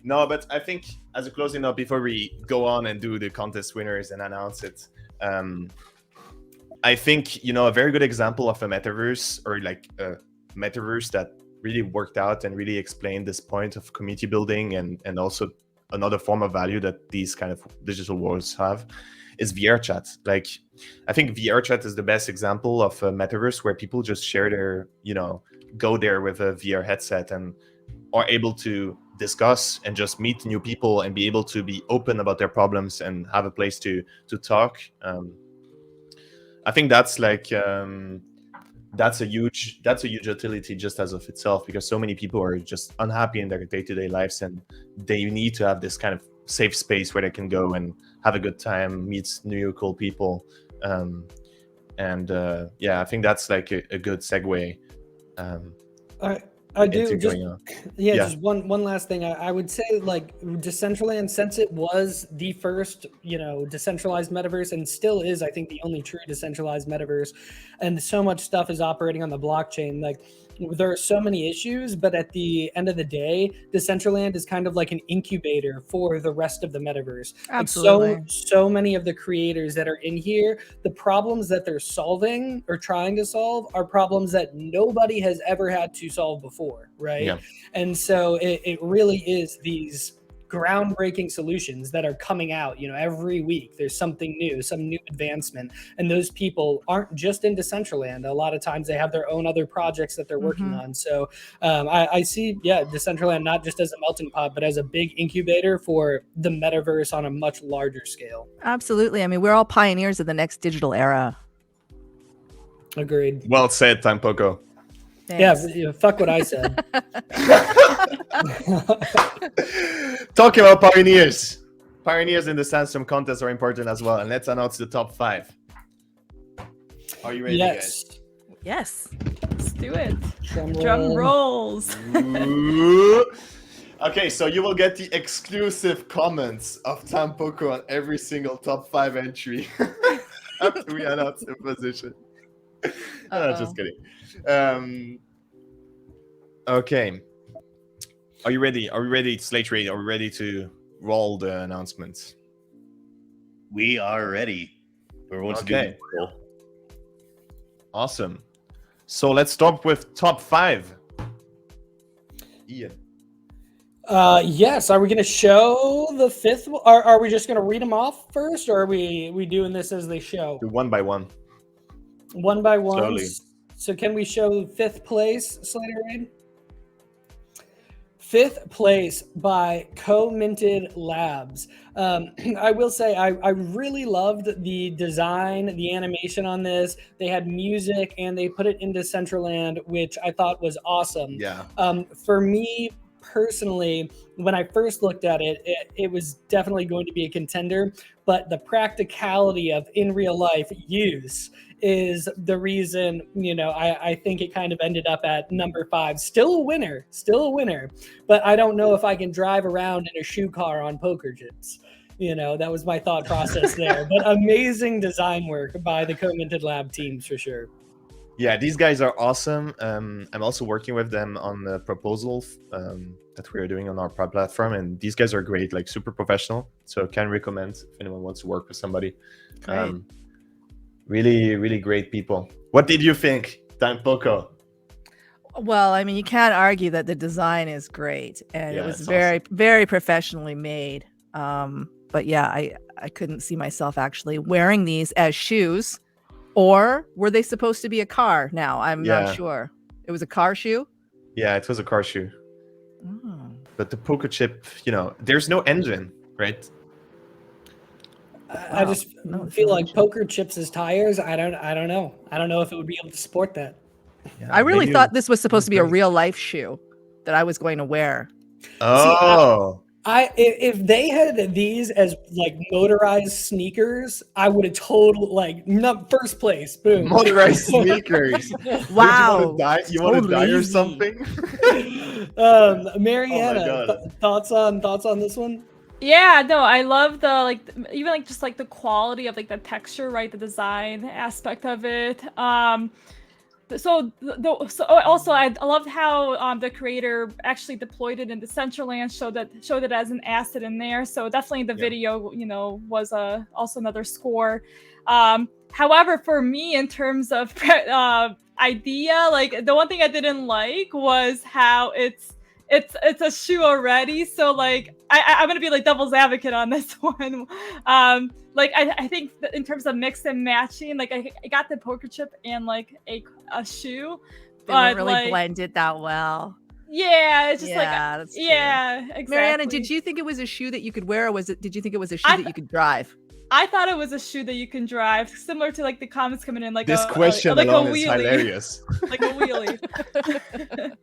No, but I think as a closing note, before we go on and do the contest winners and announce it, I think, you know, a very good example of a metaverse, or like a metaverse that really worked out and really explained this point of community building and also another form of value that these kind of digital worlds have is VR chat. Like, I think VR chat is the best example of a metaverse where people just share their, go there with a VR headset and are able to discuss and just meet new people and be able to be open about their problems and have a place to talk. I think that's like that's a huge utility just as of itself, because so many people are just unhappy in their day-to-day lives and they need to have this kind of safe space where they can go and have a good time, meet new cool people. I think that's like a good segue. I do just just one last thing. I would say, like, Decentraland, since it was the first decentralized metaverse and still is, I think, the only true decentralized metaverse, and so much stuff is operating on the blockchain, like there are so many issues, but at the end of the day, Decentraland is kind of like an incubator for the rest of the metaverse. Absolutely. Like so many of the creators that are in here, the problems that they're solving or trying to solve are problems that nobody has ever had to solve before, right? Yeah. And so it really is these groundbreaking solutions that are coming out every week. There's something new, some new advancement, and those people aren't just in Decentraland. A lot of times they have their own other projects that they're working on. So I see Decentraland not just as a melting pot, but as a big incubator for the metaverse on a much larger scale. Absolutely. I mean, we're all pioneers of the next digital era. Agreed. Well said, Tangpoko. Thanks. Yeah, fuck what I said. Talking about pioneers in the Sandstorm contest are important as well, and let's announce the top 5. Are you ready, guys? Yes. Let's do it. Drum Drum rolls. Ooh. Okay, so you will get the exclusive comments of Tangpoko on every single top 5 entry after we announce the position. Just kidding. Okay. Are you ready? Are we ready? Slate ready? Are we ready to roll the announcements? We are ready. Everyone to do the roll. Awesome. So let's start with top 5. Ian. Yes. Are we going to show the 5th? Are we just going to read them off first, or are we doing this as they show? Do one by one. One by one. Slowly. So can we show 5th place, Slater Raid? 5th place by Co-Minted Labs. I will say I really loved the design, the animation on this. They had music and they put it into Decentraland, which I thought was awesome. Yeah. For me personally, when I first looked at it, it was definitely going to be a contender, but the practicality of in real life use is the reason, I think it kind of ended up at number 5. Still a winner, but I don't know if I can drive around in a shoe car on poker chips. That was my thought process there. But amazing design work by the Co-Minted Lab teams for sure. Yeah, these guys are awesome. I'm also working with them on the proposal that we are doing on our platform, and these guys are great, like super professional. So can recommend if anyone wants to work with somebody. Really, really great people. What did you think, Tangpoko? Well, I mean, you can't argue that the design is great, and it was very, awesome. very professionally made. But yeah, I couldn't see myself actually wearing these as shoes, or were they supposed to be a car? Now I'm not sure. It was a car shoe. Yeah, it was a car shoe. Oh. But the poker chip, there's no engine, right? I just feel like poker chips as tires. I don't know. I don't know if it would be able to support that. Yeah, I really thought this was supposed to be a real life shoe that I was going to wear. Oh. If they had these as like motorized sneakers, I would have totally first place. Boom. Motorized sneakers. Wow. You want to die or something? Mariana, thoughts on this one? Yeah, no, I love the even just the quality of the texture, right? The design aspect of it. So also I loved how the creator actually deployed it in Decentraland, showed it as an asset in there. So definitely the video, was also another score. However, for me, in terms of idea, the one thing I didn't like was how it's it's a shoe already. So like I'm gonna be like devil's advocate on this one. Like I think that in terms of mix and matching, like I got the poker chip and like a shoe, They but weren't really like, blended that well. Yeah, it's just Yeah, that's true. yeah, exactly. Mariana, did you think it was a shoe that you could wear, or did you think it was a shoe that you could drive? I thought it was a shoe that you can drive, similar to like the comments coming in, like This question like alone a is wheelie. hilarious. Like a wheelie.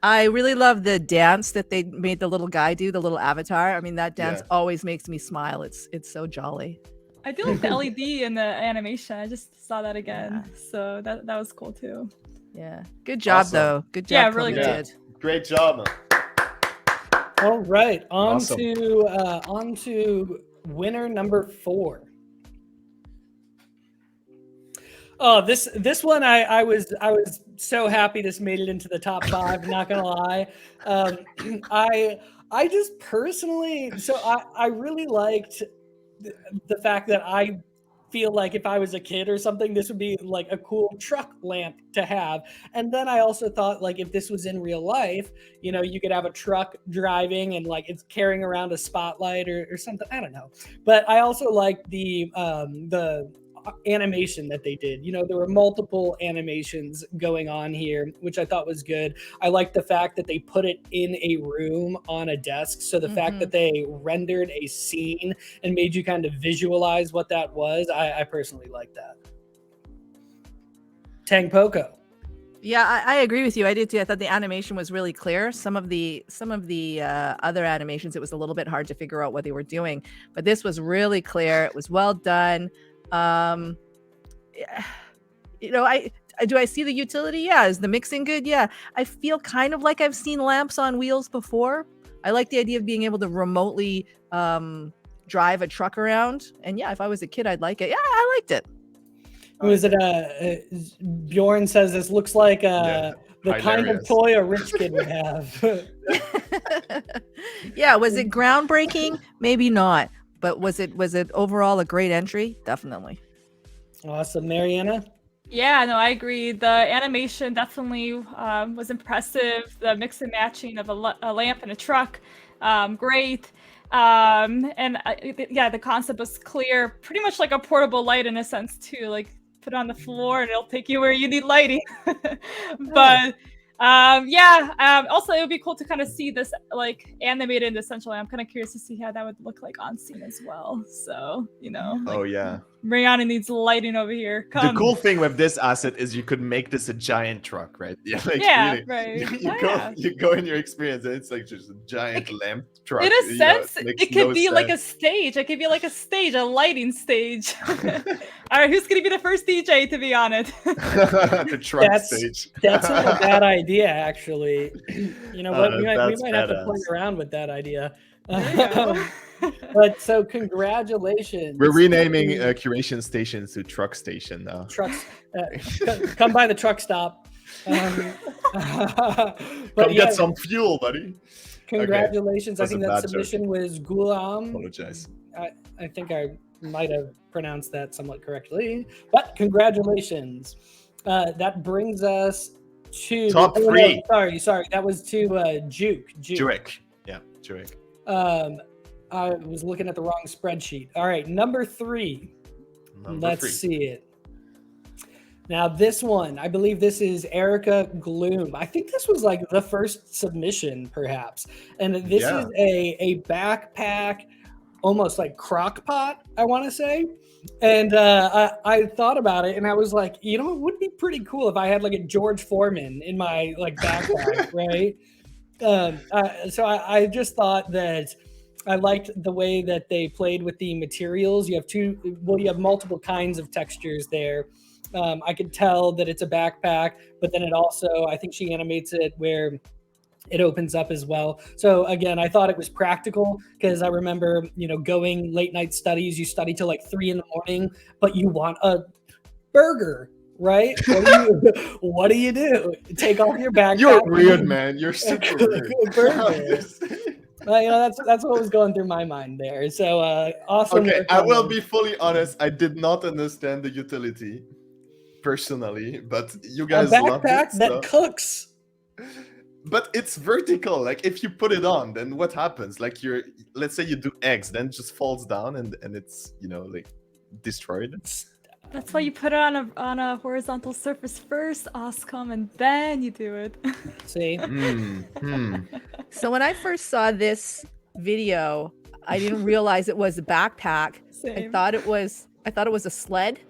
I really love the dance that they made the little guy do, the little avatar. I mean, that dance always makes me smile. It's so jolly. I do like the LED in the animation. I just saw that again, so that was cool too. Yeah, good job though. Good job. Yeah, really good. Great job. All right, on Awesome. to winner number 4. Oh, this one I was so happy this made it into the top 5. Not gonna lie, I just personally, so I really liked the fact that I feel like if I was a kid or something, this would be like a cool truck lamp to have. And then I also thought, like, if this was in real life, you know, you could have a truck driving and like it's carrying around a spotlight or something. I don't know. But I also liked the animation that they did. You know, there were multiple animations going on here, which I thought was good. I liked the fact that they put it in a room on a desk. So the fact that they rendered a scene and made you kind of visualize what that was, I personally like that. Tangpoko. Yeah, I agree with you. I did too. I thought the animation was really clear. Some of the other animations, it was a little bit hard to figure out what they were doing, but this was really clear. It was well done. You know, do I see the utility? Yeah. Is the mixing good? Yeah. I feel kind of like I've seen lamps on wheels before. I like the idea of being able to remotely drive a truck around. And yeah, if I was a kid, I'd like it. Yeah, I liked it. Was it Bjorn says this looks like the kind of toy a rich kid would have. Yeah, was it groundbreaking? Maybe not. But was it overall a great entry? Definitely. Awesome. Mariana? Yeah, no, I agree. The animation definitely was impressive. The mix and matching of a lamp and a truck, great. And yeah, the concept was clear. Pretty much like a portable light in a sense too. Like put it on the floor and it'll take you where you need lighting. But also it would be cool to kind of see this like animated in Decentraland. I'm kind of curious to see how that would look like on scene as well. So, you know, like, oh yeah, Mariana needs lighting over here. The cool thing with this asset is you could make this a giant truck, right? Yeah, like, really, right. You go in your experience and it's like just a giant lamp truck. In a sense, it could be like a stage. It could be like a stage, a lighting stage. All right, who's gonna be the first DJ to be on it? The truck stage. That's not a bad idea, actually. You know what? We might have to play around with that idea. But so congratulations. We're renaming curation stations to truck station now. Trucks, come by the truck stop. Come get some fuel, buddy. Congratulations. Okay. I think that submission was Gulam. Apologize. I think I might have pronounced that somewhat correctly, but congratulations. That brings us to top 3. No, sorry. That was to Juke. Yeah, Juke. I was looking at the wrong spreadsheet. All right, number 3. Let's see it. Now this one, I believe this is Erica Gloom. I think this was like the first submission, perhaps. And this is a backpack, almost like crock pot, I want to say. And I thought about it and I was like, you know, it would be pretty cool if I had like a George Foreman in my like backpack, right? So I just thought that I liked the way that they played with the materials. You have multiple kinds of textures there. I could tell that it's a backpack, but then it also, I think she animates it where it opens up as well. So again, I thought it was practical because I remember, you know, going late night studies, you study till like 3 a.m, but you want a burger, right? What do you do? Take off your backpack. You're weird, man. You're super weird. You know, that's what was going through my mind there. So awesome. Okay, I will be fully honest. I did not understand the utility personally, but you guys a loved backpack it, that cooks. but it's vertical. Like if you put it on, then what happens? Like let's say you do eggs, then it just falls down and it's, you know, like destroyed. That's why you put it on a horizontal surface first, Oscom, and then you do it. See? So when I first saw this video, I didn't realize it was a backpack. Same. I thought it was a sled.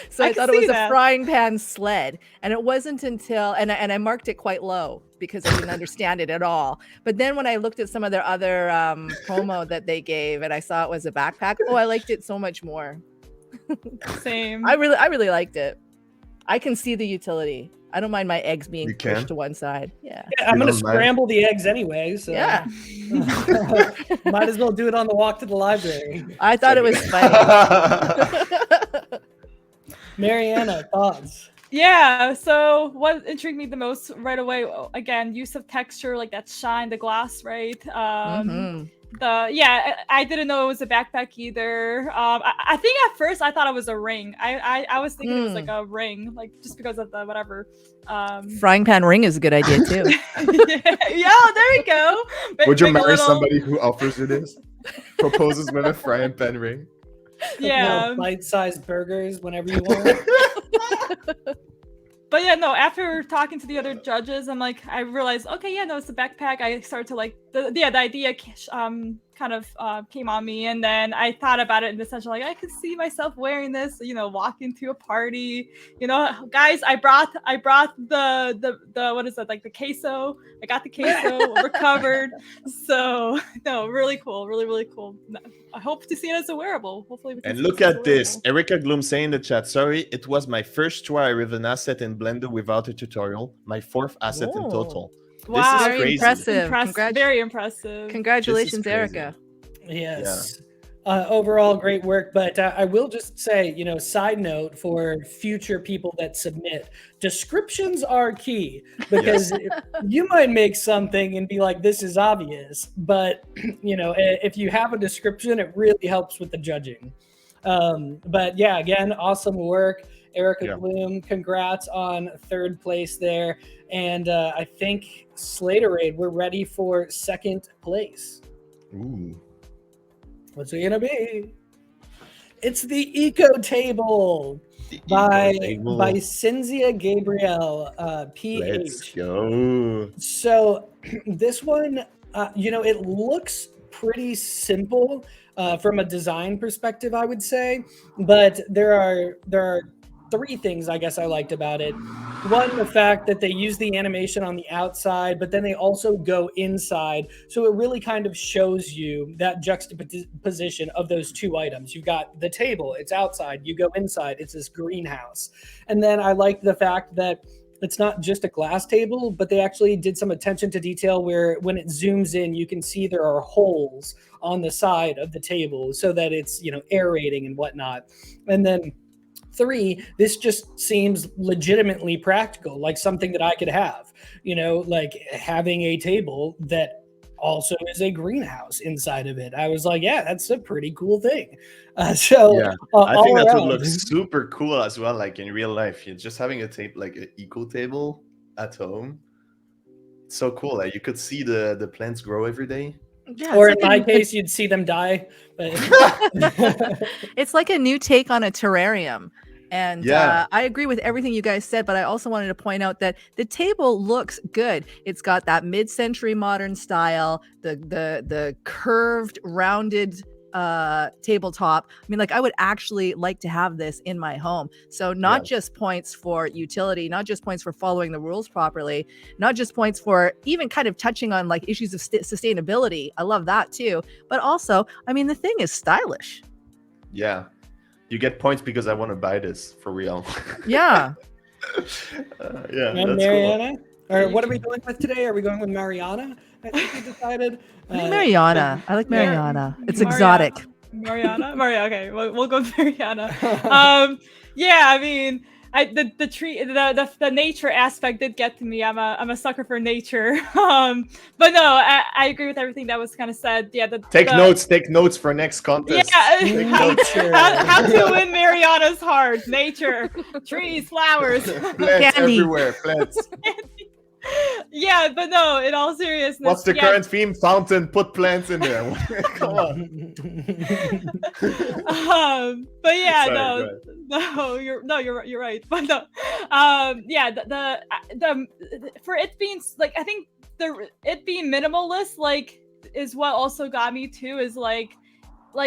So I can thought it was see that. a frying pan sled, and it wasn't until and I marked it quite low because I didn't understand it at all. But then when I looked at some of their other promo that they gave, and I saw it was a backpack, oh, I liked it so much more. Same. I really liked it. I can see the utility. I don't mind my eggs being You can? pushed to one side. Yeah. I'm You gonna don't mind? scramble the eggs anyway. So Yeah. might as well do it on the walk to the library. I thought it was funny. Mariana, thoughts? Yeah, so what intrigued me the most right away, again, use of texture, like that shine, the glass, right? Mhm. I didn't know it was a backpack either. I think at first I thought it was a ring. I was thinking it was like a ring, like just because of the whatever. Frying pan ring is a good idea too. Yeah, there we go. Would you Make a marry little- somebody who offers you this? Proposes with a frying pan ring? Yeah. Bite-sized burgers whenever you want. But yeah, no, after talking to the other judges, I realized, okay, yeah, no, it's a backpack. I started to like, the idea kind of came on me. And then I thought about it in the sense of like, I could see myself wearing this, you know, walking to a party, you know, guys, I brought the what is it? Like the queso. I got the queso recovered. So no, really cool. Really, really cool. I hope to see it as a wearable. Hopefully we can And see look it as a at this. wearable. Erica Gloom saying in the chat, sorry, it was my first try with an asset in Blender without a tutorial. My fourth asset in total. Wow. This is Very crazy. impressive. Very impressive. Congratulations, crazy. Erica. Yes. Overall, great work. But I will just say, you know, side note for future people that submit, descriptions are key because you might make something and be like, this is obvious. But, you know, if you have a description, it really helps with the judging. But yeah, again, awesome work. Erica Bloom, congrats on third place there. And I think Slaterade, we're ready for second place. Ooh. What's it gonna be? It's the Eco Table by Cynthia Gabriel, PH. Let's go. So this one, you know, it looks pretty simple from a design perspective, I would say, but there are three things I guess I liked about it. One, the fact that they use the animation on the outside, but then they also go inside. So it really kind of shows you that juxtaposition of those two items. You've got the table, it's outside. You go inside, it's this greenhouse. And then I like the fact that it's not just a glass table, but they actually did some attention to detail where when it zooms in, you can see there are holes on the side of the table so that it's, you know, aerating and whatnot. And then three, this just seems legitimately practical, like something that I could have, you know, like having a table that also is a greenhouse inside of it. I was like, yeah, that's a pretty cool thing. I think that around, would look super cool as well, like in real life. You're just having a table, like an eco table at home. It's so cool. Like you could see the plants grow every day. Yeah, or in my case, you'd see them die. But it's like a new take on a terrarium. And I agree with everything you guys said, but I also wanted to point out that the table looks good. It's got that mid-century modern style, the curved, rounded tabletop. I mean, like I would actually like to have this in my home. So not just points for utility, not just points for following the rules properly, not just points for even kind of touching on like issues of sustainability. I love that too. But also, I mean, the thing is stylish. Yeah. You get points because I want to buy this for real. Yeah. Yeah. And Mariana? Cool. Or what are we going with today? Are we going with Mariana? I think we decided. Mariana. I like Mariana. It's exotic. Mariana? Okay, we'll go with Mariana. Yeah, I mean, the tree, the nature aspect did get to me. I'm a sucker for nature. But no, I agree with everything that was kind of said. Yeah, take notes for next contest. Yeah, how to win Mariana's heart. Nature, trees, flowers, plants everywhere, plants. Yeah, but no, in all seriousness. What's the yeah. current theme? Fountain, put plants in there. Come on. But yeah, Sorry, no, go you're right. But no, yeah, the for it being like, I think it being minimalist, like, is what also got me too. Is like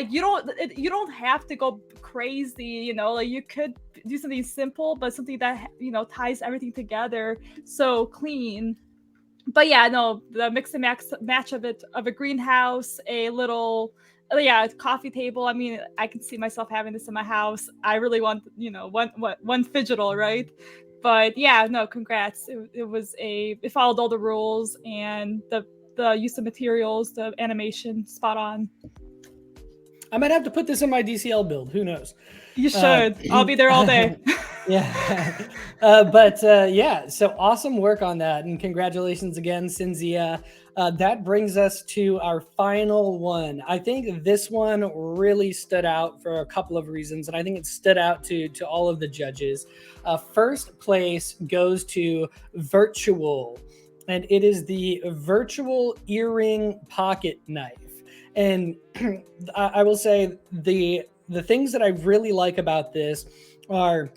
you don't have to go crazy, you know, like you could do something simple, but something that, you know, ties everything together so clean. But yeah, no, the mix and match of it, of a greenhouse, a little, coffee table. I mean, I can see myself having this in my house. I really want, you know, one fidgetal, right? But yeah, no, congrats. It followed all the rules, and the use of materials, the animation, spot on. I might have to put this in my DCL build. Who knows? You should. I'll be there all day. Yeah. Yeah, so awesome work on that. And congratulations again, Cynthia. That brings us to our final one. I think this one really stood out for a couple of reasons, and I think it stood out to all of the judges. First place goes to Virtual, and it is the virtual earring pocket knife. And I will say the things that I really like about this are,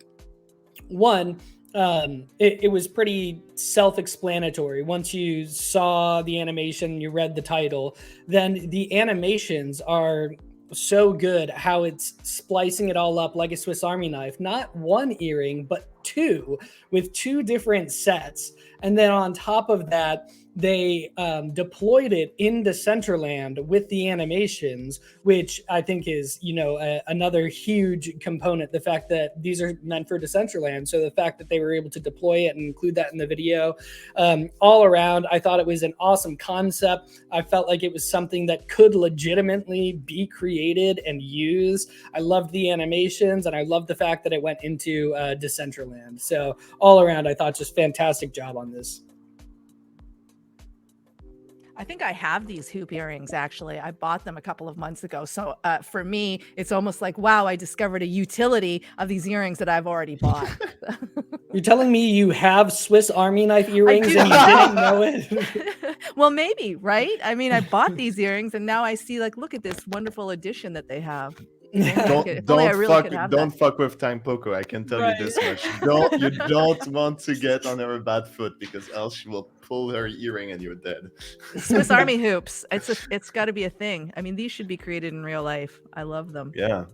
one, it was pretty self-explanatory. Once you saw the animation, you read the title, then the animations are so good, how it's splicing it all up like a Swiss Army knife. Not one earring, but two, with two different sets. And then on top of that, they deployed it in Decentraland with the animations, which I think is, you know, another huge component. The fact that these are meant for Decentraland, so the fact that they were able to deploy it and include that in the video, all around, I thought it was an awesome concept. I felt like it was something that could legitimately be created and used. I loved the animations, and I loved the fact that it went into Decentraland. So all around, I thought just fantastic job on this. I think I have these hoop earrings, actually. I bought them a couple of months ago. So for me, it's almost like, wow, I discovered a utility of these earrings that I've already bought. You're telling me you have Swiss Army knife earrings and you didn't know it? Well, maybe, right? I mean, I bought these earrings and now I see, like, look at this wonderful addition that they have. Don't fuck with Tangpoko. I can tell you this much. You don't want to get on her bad foot, because else she will pull her earring and you're dead. Swiss Army hoops. It's got to be a thing. I mean, these should be created in real life. I love them. Yeah.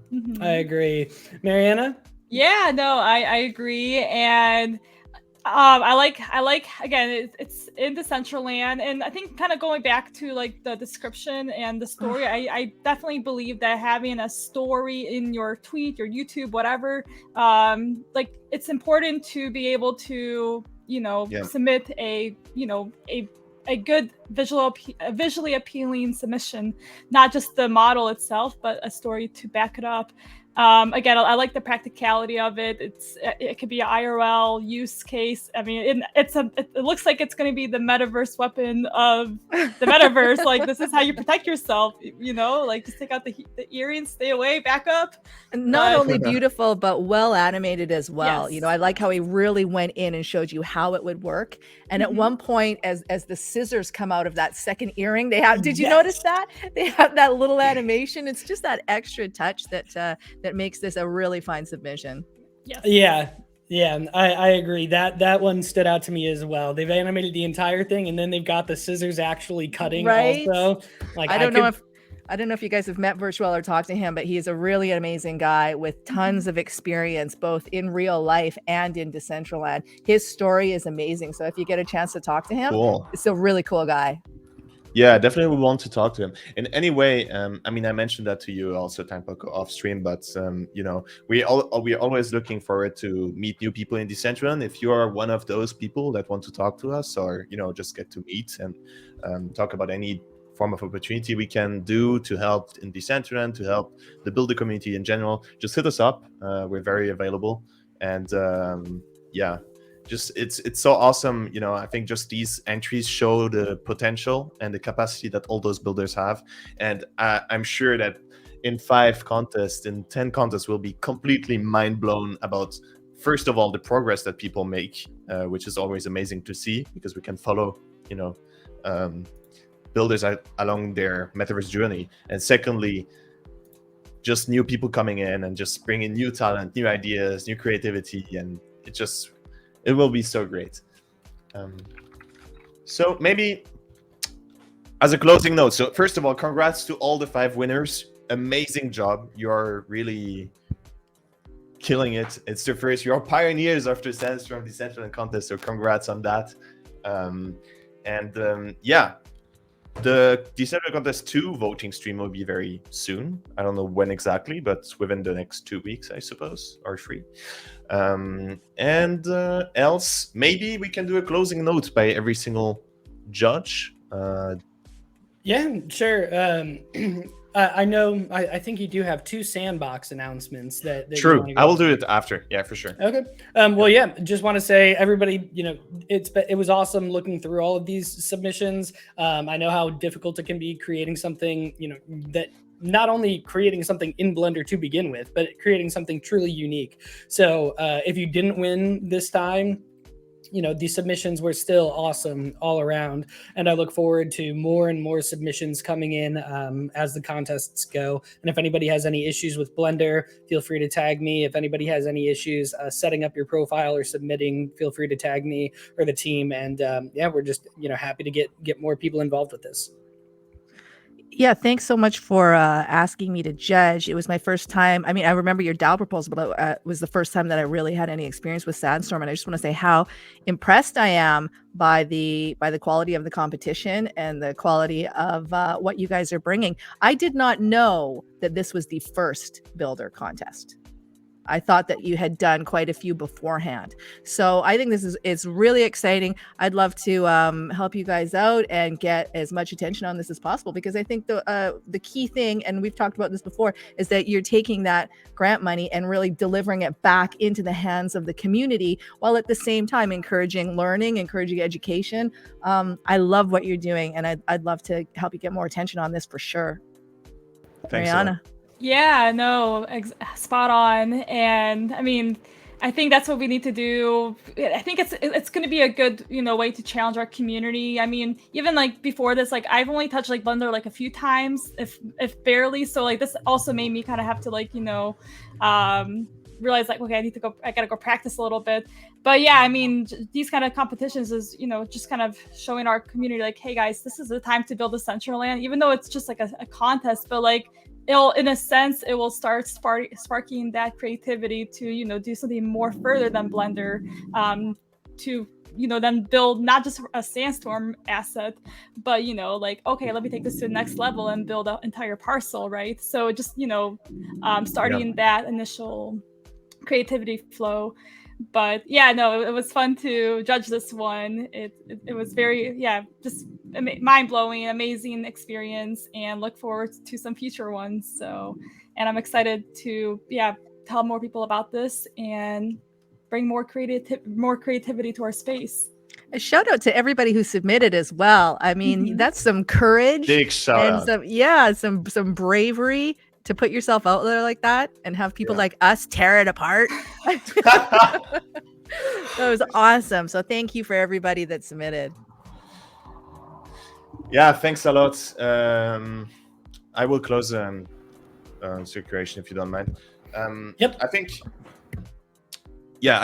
I agree. Mariana? Yeah, no, I agree. And I like again, it's in Decentraland, and I think kind of going back to like the description and the story, I definitely believe that having a story in your tweet, your YouTube, whatever, like, it's important to be able to, you know, submit a good visually appealing submission, not just the model itself, but a story to back it up. Again, I like the practicality of it. It could be an IRL use case. I mean, it looks like it's going to be the metaverse weapon of the metaverse. Like, this is how you protect yourself. You know, like, just take out the earrings, stay away, back up. Not only beautiful, but well animated as well. Yes. You know, I like how he really went in and showed you how it would work. And at one point, as the scissors come out of that second earring, they have. Did you notice that they have that little animation? It's just that extra touch that makes this a really fine submission. Yeah, I agree. That one stood out to me as well. They've animated the entire thing, and then they've got the scissors actually cutting also. Like, I don't know if you guys have met Virtual or talked to him, but he is a really amazing guy with tons of experience, both in real life and in Decentraland. His story is amazing. So if you get a chance to talk to him, it's a really cool guy. Yeah, definitely we want to talk to him. And anyway, I mean, I mentioned that to you also, Tangpoko, off stream, but you know, we're always looking forward to meet new people in Decentraland. If you are one of those people that want to talk to us, or, you know, just get to meet and talk about any form of opportunity we can do to help in Decentraland, to help the builder community in general, just hit us up. We're very available. And yeah, just it's so awesome. You know, I think just these entries show the potential and the capacity that all those builders have. And I'm sure that in 5 contests, in 10 contests, we'll be completely mind blown about first of all, the progress that people make, which is always amazing to see, because we can follow, builders along their metaverse journey. And secondly, just new people coming in and just bringing new talent, new ideas, new creativity, and it will be so great. So maybe as a closing note, so first of all, congrats to all the 5 winners. Amazing job. You are really killing it. It's the first, you're pioneers after Sandstorm Decentraland Contest, so congrats on that. Yeah, the Decentraland Contest 2 voting stream will be very soon. I don't know when exactly, but within the next 2 weeks, I suppose, or 3. Else, maybe we can do a closing note by every single judge. Yeah, sure. I know. I think you do have 2 sandbox announcements that you True. wanna go I will through. do it after. Yeah, for sure. Okay. Well, yeah. Just want to say, everybody, it was awesome looking through all of these submissions. I know how difficult it can be creating something, that not only creating something in Blender to begin with, but creating something truly unique. So if you didn't win this time, these submissions were still awesome all around, and I look forward to more and more submissions coming in as the contests go. And if anybody has any issues with Blender, feel free to tag me. If anybody has any issues setting up your profile or submitting, feel free to tag me or the team. And yeah, we're just happy to get more people involved with this. Yeah, thanks so much for asking me to judge. It was my first time. I mean, I remember your DAO proposal, but it was the first time that I really had any experience with Sandstorm. And I just want to say how impressed I am by the quality of the competition and the quality of what you guys are bringing. I did not know that this was the first builder contest. I thought that you had done quite a few beforehand. So I think it's really exciting. I'd love to help you guys out and get as much attention on this as possible, because I think the key thing, and we've talked about this before, is that you're taking that grant money and really delivering it back into the hands of the community, while at the same time encouraging learning, encouraging education. I love what you're doing, and I'd love to help you get more attention on this for sure. Thanks, Mariana. Yeah, no, spot on. And I mean, I think that's what we need to do. I think it's going to be a good, way to challenge our community. I mean, even like before this, like I've only touched like Blender like a few times, if barely. So like this also made me kind of have to like, realize like, okay, I gotta go practice a little bit. But yeah, I mean, these kind of competitions is, just kind of showing our community like, hey guys, this is the time to build a Decentraland, even though it's just like a contest, but like, in a sense, it will start sparking that creativity to, do something more further than Blender, to, then build not just a Sandstorm asset, but, like, okay, let me take this to the next level and build an entire parcel, right? So just, starting that initial creativity flow. But yeah, no, it was fun to judge this one. It was very, just mind-blowing, amazing experience, and look forward to some future ones. So, and I'm excited to tell more people about this and bring more creativity to our space. A shout out to everybody who submitted as well. I mean, that's some courage. Big shout out. Some bravery to put yourself out there like that and have people like us tear it apart. That was awesome. So thank you for everybody that submitted. Yeah, thanks a lot. I will close circulation if you don't mind. Yep. I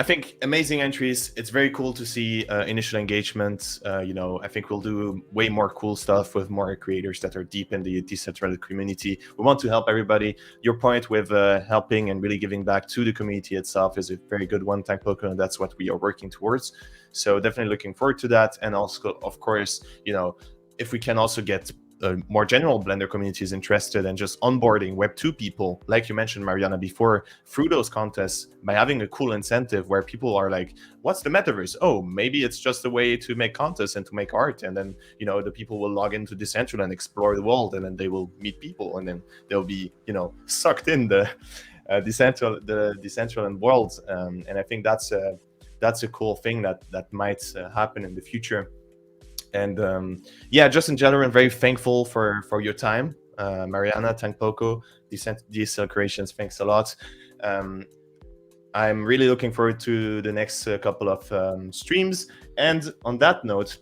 think amazing entries. It's very cool to see initial engagement. I think we'll do way more cool stuff with more creators that are deep in the decentralized community. We want to help everybody. Your point with helping and really giving back to the community itself is a very good one, Tangpoko, and that's what we are working towards. So definitely looking forward to that. And also, of course, if we can also get more general Blender communities interested in just onboarding Web2 people, like you mentioned, Mariana, before, through those contests, by having a cool incentive where people are like, what's the Metaverse? Oh, maybe it's just a way to make contests and to make art. And then, the people will log into Decentraland and explore the world, and then they will meet people, and then they'll be, sucked in the Decentraland world. And I think that's a cool thing that might happen in the future. And just in general, I'm very thankful for your time, Mariana, Tangpoko, Dcl.curations. Thanks a lot. I'm really looking forward to the next couple of streams. And on that note,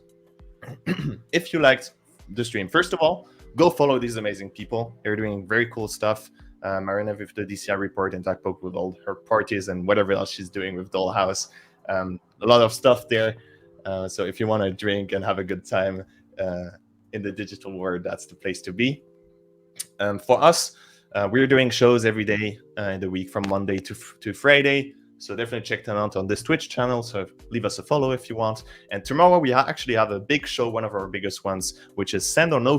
if you liked the stream, first of all, go follow these amazing people. They're doing very cool stuff. Mariana with the DCL report, and Tangpoko with all her parties and whatever else she's doing with Dollhouse. A lot of stuff there. So if you want to drink and have a good time in the digital world, that's the place to be. For us, we're doing shows every day in the week from Monday to Friday. So definitely check them out on this Twitch channel. So leave us a follow if you want. And tomorrow we actually have a big show, one of our biggest ones, which is Sand or No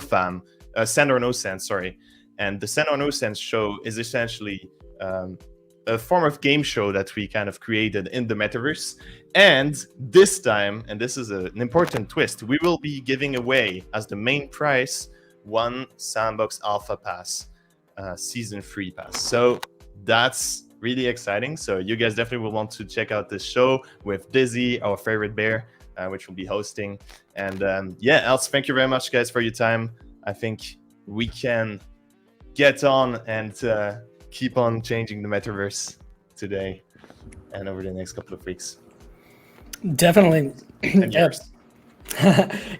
Sense, sorry. And the Sand or No Sense show is essentially a form of game show that we kind of created in the Metaverse. And this time, and this is an important twist, we will be giving away as the main prize one Sandbox Alpha Pass, Season 3 Pass. So that's really exciting. So you guys definitely will want to check out this show with Dizzy, our favorite bear, which will be hosting. And yeah, else, thank you very much, guys, for your time. I think we can get on and keep on changing the Metaverse today and over the next couple of weeks. Definitely. And yours.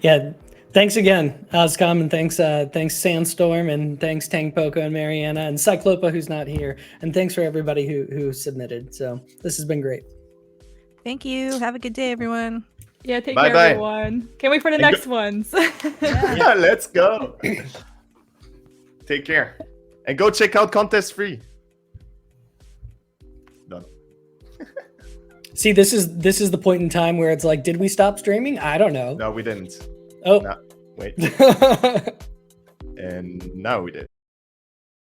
Yeah. Thanks again, Oscom, and thanks Sandstorm, and thanks Tangpoko and Mariana and Cyclopa, who's not here, and thanks for everybody who submitted. So this has been great. Thank you. Have a good day, everyone. Yeah, take Bye-bye. care, everyone. Can't wait for the next ones. Yeah, let's go. Take care. And go check out Contest Free. Done. See, this is the point in time where it's like, did we stop streaming? I don't know. No, we didn't. Oh. No, wait. And now we did.